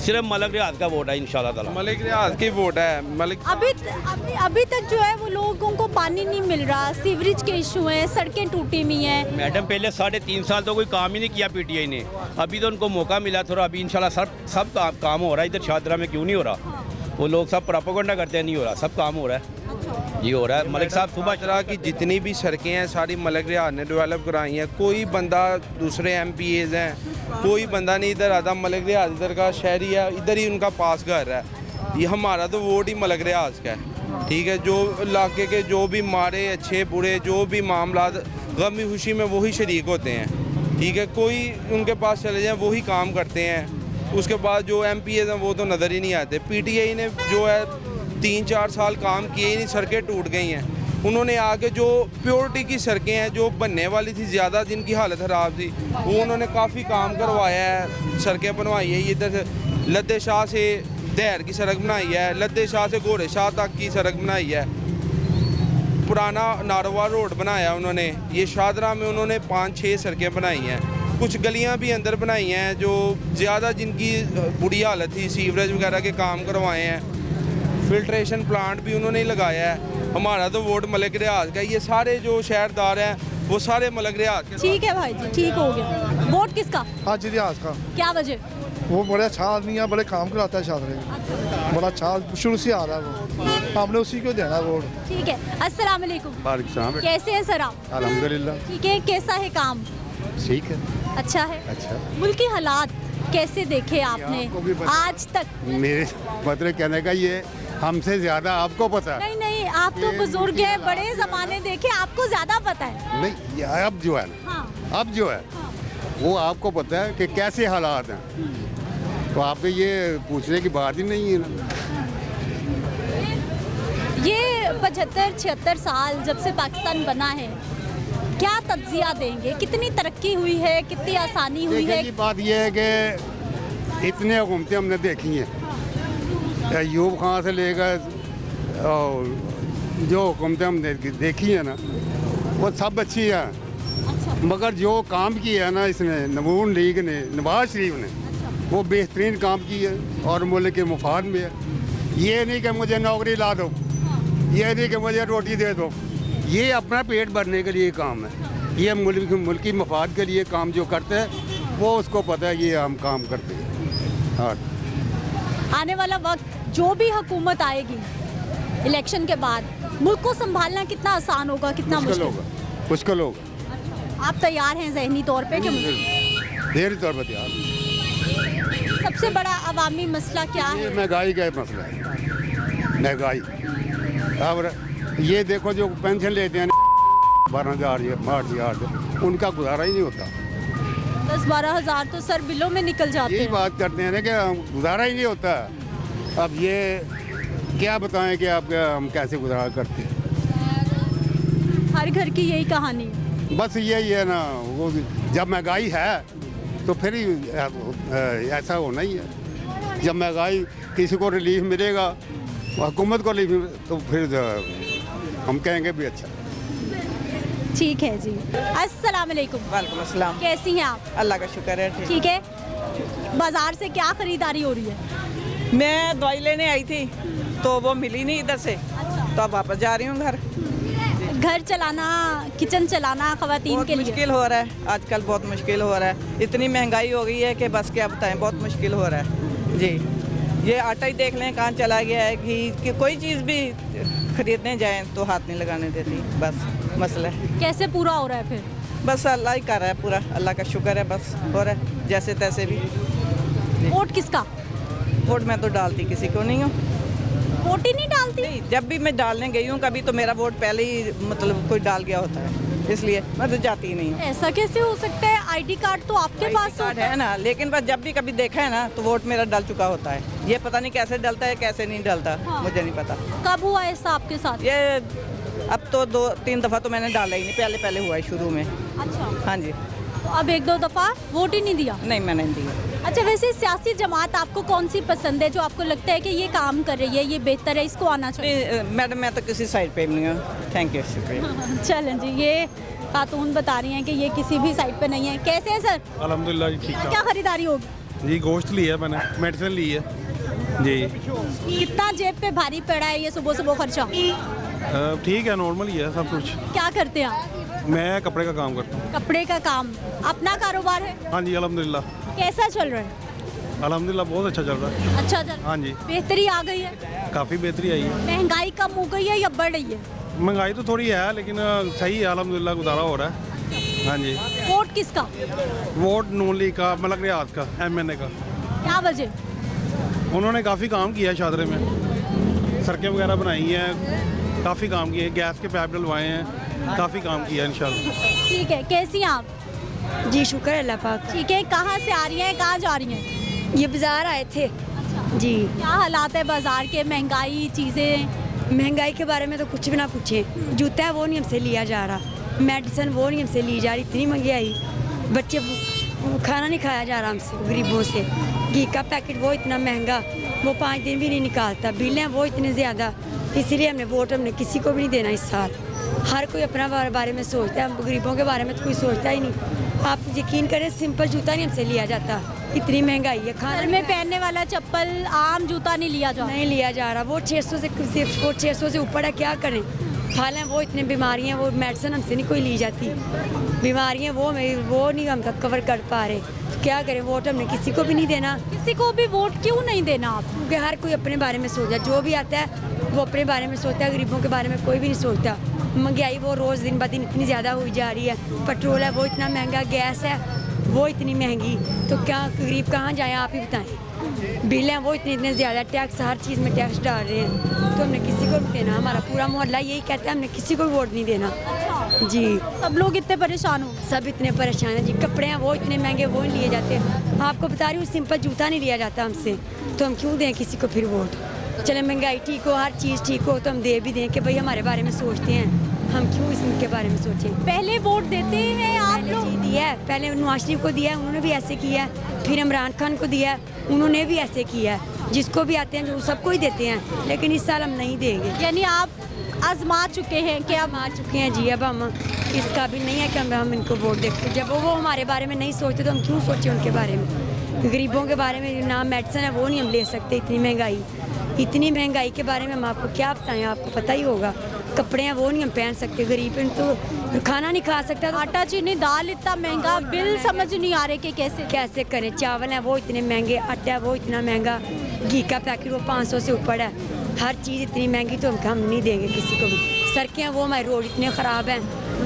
सिर्फ मलिक रियाज का वोट है इंशाल्लाह ताला। मलिक रियाज की वोट है। मलिक अभी तक जो है वो लोगों को पानी नहीं मिल रहा, सीवरेज के इशू हैं, सड़कें टूटी हुई हैं। मैडम, पहले 3.5 साल तो कोई काम ही नहीं किया पीटीआई ने, अभी तो उनको मौका मिला थोड़ा, अभी इंशाल्लाह सब काम हो रहा है। इधर शादरा में क्यों नहीं हो रहा? वो लोग सब प्रोपेगेंडा करते हैं, नहीं हो रहा, सब काम हो रहा है। ये हो रहा है। मलिक साहब सुबह तरह की जितनी भी सड़कें हैं सारी मलिक रियाज ने डेवलप कराई हैं। कोई बंदा, दूसरे MPAs हैं, कोई बंदा नहीं इधर आता। मलिक रियाज इधर का शहरी है, इधर ही उनका पास घर है। ये हमारा तो वोट ही मलिक रियाज का है, ठीक है। जो इलाके के जो भी मारे अच्छे बुरे जो भी मामला गमी खुशी में वही शरीक होते हैं, ठीक है। कोई उनके पास चले जाए वही काम करते हैं। उसके बाद जो MPAs हैं वो तो नज़र ही नहीं आते। PTI ने जो है 3-4 साल काम किए ही नहीं, सड़कें टूट गई हैं। उन्होंने आके जो प्योरिटी की सड़कें हैं जो बनने वाली थी ज़्यादा, जिनकी हालत ख़राब थी, वो उन्होंने काफ़ी काम करवाया है, सड़कें बनवाई है। इधर से लद्दे शाह से दहर की सड़क बनाई है, लद्दे शाह से घोड़े शाह तक की सड़क बनाई है, पुराना नारवा रोड बनाया उन्होंने। ये शादरा में उन्होंने 5-6 सड़कें बनाई हैं। कुछ गलियां भी अंदर बनाई हैं जो ज़्यादा जिनकी बुरी हालत थी, सीवरेज वगैरह के काम करवाए हैं। फिल्ट्रेशन प्लांट भी उन्होंने ही लगाया है। हमारा तो वोट मलिक रियाज का। ये सारे जो शहरदार हैं वो सारे मलिक रियाज के। ठीक है भाई जी, ठीक हो गया। वोट किसका? हाजी रियाज का। क्या वजह? वो बड़े अच्छा आदमी है, बड़े काम कराता है शादरे में, बड़ा अच्छा शुरू से आ रहा है वो, हमने उसी को देना वोट। ठीक है। अस्सलाम वालेकुम। वालेकुम सलाम। कैसे हैं सर आप? अल्हम्दुलिल्लाह ठीक है। कैसा है काम? ठीक है, अच्छा है। अच्छा। मुल्क के हालात कैसे देखे आपने आज तक? मेरे मतलब कहने का ये, हमसे ज्यादा आपको पता है। नहीं, आप तो बुजुर्ग हैं, बड़े जमाने देखे, आपको ज्यादा पता है। नहीं, अब जो है, हाँ। अब जो है वो आपको पता है कि कैसे हालात हैं, तो आप पे ये पूछने की बात ही नहीं है ना। ये 75-76 साल जब से पाकिस्तान बना है, क्या तज्जिया देंगे? कितनी तरक्की हुई है, कितनी आसानी हुई है? देखिए, बात ये है कि इतने हुकूमतें हमने देखी हैं, अयूब खान से लेकर और जो हुकूमतें हमने देखी हैं ना, वो सब अच्छी हैं। मगर जो काम किया है ना इसने, नून लीग ने, नवाज शरीफ ने, वो बेहतरीन काम किया है और मुल्क के मुफाद में है। ये नहीं कि मुझे नौकरी ला दो, ये नहीं कि मुझे रोटी दे दो, ये अपना पेट भरने के लिए काम है। ये मुल्की मफाद के लिए काम जो करते हैं वो उसको पता है ये हम काम करते हैं। हाँ, आने वाला वक्त जो भी हुकूमत आएगी इलेक्शन के बाद, मुल्क को संभालना कितना आसान होगा, कितना मुश्किल होगा? मुश्किल होगा। आप तैयार हैं ज़हनी तौर पे कि देरी तौर पर तैयार। सबसे बड़ा अवामी मसला क्या है? महंगाई का मसला है, महंगाई। अब ये देखो जो पेंशन लेते हैं 12,000 या 8,000, उनका गुजारा ही नहीं होता। 10-12 हज़ार तो सर बिलों में निकल जाते हैं। यही बात करते हैं ना कि गुजारा ही नहीं होता। अब ये क्या बताएं कि आप हम कैसे गुजारा करते हैं। हर घर की यही कहानी है। बस यही है ना, वो जब महंगाई है तो फिर ही ऐसा होना ही है। जब महंगाई किसी को रिलीफ मिलेगा, हुकूमत को रिलीफ, तो फिर हम कहेंगे भी अच्छा। ठीक है जी। अस्सलाम वालेकुम। वालेकुम अस्सलाम। कैसी हैं आप? अल्लाह का शुक्र है। ठीक है। बाजार से क्या खरीदारी हो रही है? मैं दवाई लेने आई थी तो वो मिली नहीं इधर से, तो अब वापस जा रही हूँ घर। घर चलाना, किचन चलाना ख़वातीन के लिए मुश्किल हो रहा है आजकल, बहुत मुश्किल हो रहा है। इतनी महंगाई हो गई है कि बस क्या बताएं, बहुत मुश्किल हो रहा है जी। ये आटा ही देख लें कहाँ चला गया है, घी कि कोई चीज़ भी खरीदने जाएं तो हाथ नहीं लगाने देती, बस मसला है। कैसे पूरा हो रहा है फिर? बस अल्लाह ही कर रहा है पूरा, अल्लाह का शुक्र है, बस हो रहा है जैसे तैसे भी। वोट किसका? वोट मैं तो डालती किसी को नहीं हूँ। वोट ही नहीं डालती? नहीं, जब भी मैं डालने गई हूँ कभी तो मेरा वोट पहले ही मतलब कोई डाल गया होता है, इसलिए मैं तो जाती ही नहीं हूँ। ऐसा कैसे हो सकता है? आईडी कार्ड तो आपके पास होता है ना, लेकिन बस जब भी कभी देखा है ना तो वोट मेरा डल चुका होता है। ये पता नहीं कैसे डलता है कैसे नहीं डलता, मुझे नहीं पता। कब हुआ ऐसा आपके साथ? ये अब तो 2-3 दफ़ा तो मैंने डाला ही नहीं, पहले हुआ है शुरू में। अच्छा। हाँ जी। तो अब 1-2 दफ़ा वोट ही नहीं दिया? नहीं, मैंने नहीं दिया। अच्छा, वैसे सियासी जमात आपको कौन सी पसंद है जो आपको लगता है कि ये काम कर रही है, ये बेहतर है, इसको आना चाहिए? मैडम मैं तो किसी साइड पे नहीं हूँ। थैंक यू, शुक्रिया। चलें जी, ये खातून बता रही हैं कि ये किसी भी साइड पे नहीं है। कैसे है सर? अल्हम्दुलिल्लाह जी, ठीक क्या खरीदारी होगी? जी गोश्त लिया है मैंने, मेडिसिन ली है जी। कितना जेब पे भारी पड़ा है ये सुबह सुबह खर्चा? ठीक है, नॉर्मल ही है सब कुछ। क्या करते हैं आप? मैं कपड़े का काम करता हूँ। कपड़े का काम, अपना कारोबार है? हाँ जी, अल्हम्दुलिल्लाह। कैसा चल रहा है? अल्हम्दुलिल्लाह बहुत अच्छा चल रहा है। अच्छा चल। हाँ जी, बेहतरी आ गई है? काफ़ी बेहतरी आई है। महंगाई कम हो गई है या बढ़ रही है? महंगाई तो थोड़ी है लेकिन सही है, अल्हम्दुलिल्लाह गुजारा हो रहा है। हाँ जी। वोट किसका? वोट नून लीग का, मलक रियाज का, MNA का। क्या वजह? उन्होंने काफ़ी काम किया है शादरे में, सड़कें वगैरह बनाई हैं, काफ़ी काम किए, गैस के पाइप डलवाए हैं, काफ़ी काम किया है इंशाल्लाह। ठीक है। कैसी हैं आप? जी शुक्र है अल्लाह पाक। ठीक है। कहाँ से आ रही हैं, कहाँ जा रही हैं? ये बाजार आए थे। जी। क्या हालात है बाजार के? महंगाई, चीज़ें? महंगाई के बारे में तो कुछ भी ना पूछें। जूता है वो नहीं हमसे लिया जा रहा, मेडिसिन वो नहीं हमसे ली जा रही, इतनी महंगाई। बच्चे खाना नहीं खाया जा रहा हमसे, गरीबों से। घी का पैकेट वो इतना महंगा, वो 5 दिन भी नहीं निकालता। बिलें वो इतने ज़्यादा, इसलिए हमने किसी को भी नहीं देना इस साल। हर कोई अपना बारे में सोचता है, गरीबों के बारे में तो कोई सोचता ही नहीं। आप यकीन करें, सिंपल जूता नहीं हमसे लिया जाता, इतनी महंगाई है। घर में पहनने वाला चप्पल, आम जूता नहीं लिया जा रहा? नहीं लिया जा रहा। वो 600 से ऊपर है, क्या करें। हालांकि वो इतनी बीमारियाँ, वो मेडिसिन हमसे नहीं कोई ली जाती, बीमारियाँ वो नहीं हम तक कवर कर पा रहे। तो क्या करें, वोट हमने किसी को भी नहीं देना। किसी को भी वोट क्यों नहीं देना आप? क्योंकि हर कोई अपने बारे में सोचता, जो भी आता है वो अपने बारे में सोचता है, गरीबों के बारे में कोई भी नहीं सोचता। महंगाई वो रोज़ दिन ब दिन इतनी ज़्यादा हुई जा रही है। पेट्रोल है वो इतना महंगा, गैस है वो इतनी महंगी, तो क्या गरीब कहाँ जाए, आप ही बताएं। बिल हैं वो इतने ज़्यादा, टैक्स हर चीज़ में टैक्स डाल रहे हैं, तो हमने किसी को नहीं देना। हमारा पूरा मोहल्ला यही कहता है हमने किसी को भी वोट नहीं देना जी। सब लोग इतने परेशान हो? सब इतने परेशान हैं जी। कपड़े हैं वो इतने महंगे वो नहीं लिए जाते। आपको बता रही हूँ सिंपल जूता नहीं लिया जाता हमसे, तो हम क्यों दें किसी को फिर वोट? चले महंगाई ठीक हो, हर चीज़ ठीक हो तो हम दे भी दें कि भाई हमारे बारे में सोचते हैं, हम क्यों इसके बारे में सोचें। पहले वोट देते हैं आप लोग? दिया है, पहले नवाज शरीफ को दिया है, उन्होंने भी ऐसे किया है, फिर इमरान खान को दिया है, उन्होंने भी ऐसे किया है। जिसको भी आते हैं जो सबको ही देते हैं, लेकिन इस साल हम नहीं देंगे। यानी आप आजमा चुके हैं कि अब आ चुके हैं जी। अब हम इस काबिल नहीं है कि हम इनको वोट देते। जब वो हमारे बारे में नहीं सोचते तो हम क्यों सोचें उनके बारे में? गरीबों के बारे में ना मेडिसिन है वो नहीं हम ले सकते। इतनी महंगाई के बारे में हम आपको क्या बताएं, आपको पता ही होगा। कपड़े हैं वो नहीं हम पहन सकते, गरीब तो खाना नहीं खा सकता। आटा चीनी दाल इतना महंगा, बिल समझ नहीं आ रहे कि कैसे करें। चावल है वो इतने महंगे, आटा है वो इतना महंगा, घी का पैकेट वो 500 से ऊपर है, हर चीज़ इतनी महंगी, तो हम नहीं देंगे किसी को भी। सड़कें वो हमारे रोड इतने ख़राब हैं,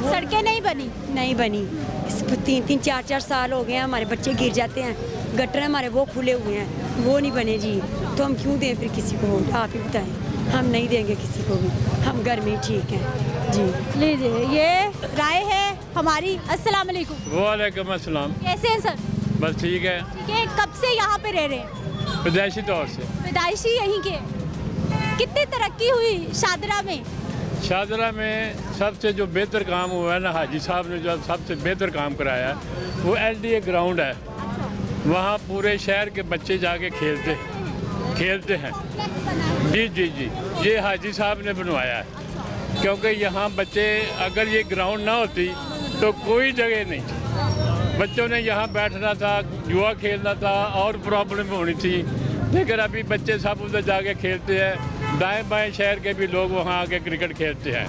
सड़कें नहीं बनी 3-3, 4-4 साल हो गए हैं, हमारे बच्चे गिर जाते हैं। गटर हमारे वो खुले हुए हैं, वो नहीं बने जी, तो हम क्यों दें फिर किसी को वोट? आप ही बताएं। हम नहीं देंगे किसी को भी, हम घर में ही ठीक हैं जी। लीजिए, ये राय है हमारी। अस्सलाम वालेकुम। वालेकुम अस्सलाम। कैसे हैं सर? बस ठीक है। ठीक है। कब से यहाँ पे रह रहे हैं? पैदाइशी तौर से। पैदाइशी यहीं के? कितनी तरक्की हुई शादरा में? शादरा में सबसे जो बेहतर काम हुआ है ना, हाजी साहब ने जो सबसे बेहतर काम कराया है वो LDA ग्राउंड है। वहाँ पूरे शहर के बच्चे जाके खेलते हैं। जी, ये हाजी साहब ने बनवाया है, क्योंकि यहाँ बच्चे, अगर ये ग्राउंड ना होती तो कोई जगह नहीं थी। बच्चों ने यहाँ बैठना था, जुआ खेलना था और प्रॉब्लम होनी थी, लेकिन अभी बच्चे सब उधर जाके खेलते हैं। दाएं बाएं शहर के भी लोग वहाँ आके क्रिकेट खेलते हैं।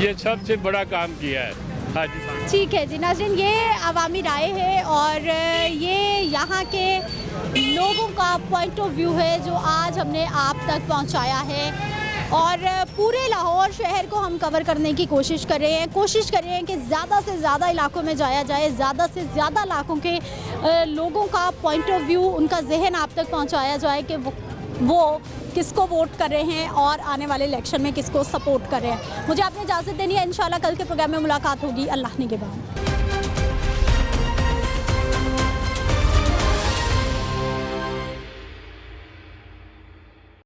ये सबसे बड़ा काम किया है हाजी साहब। ठीक है जी नाज़रीन, ये अवामी राय है और ये यहाँ के लोगों का पॉइंट ऑफ व्यू है जो आज हमने आप तक पहुँचाया है। और पूरे लाहौर शहर को हम कवर करने की कोशिश कर रहे हैं कि ज़्यादा से ज़्यादा इलाकों में जाया जाए, ज़्यादा से ज़्यादा इलाकों के लोगों का पॉइंट ऑफ व्यू, उनका जहन आप तक पहुँचाया जाए कि वो किसको वोट कर रहे हैं और आने वाले इलेक्शन में किसको सपोर्ट कर रहे हैं। मुझे आपने इजाज़त देनी है। इंशाल्लाह कल के प्रोग्राम में मुलाकात होगी। अल्लाह निगहबान।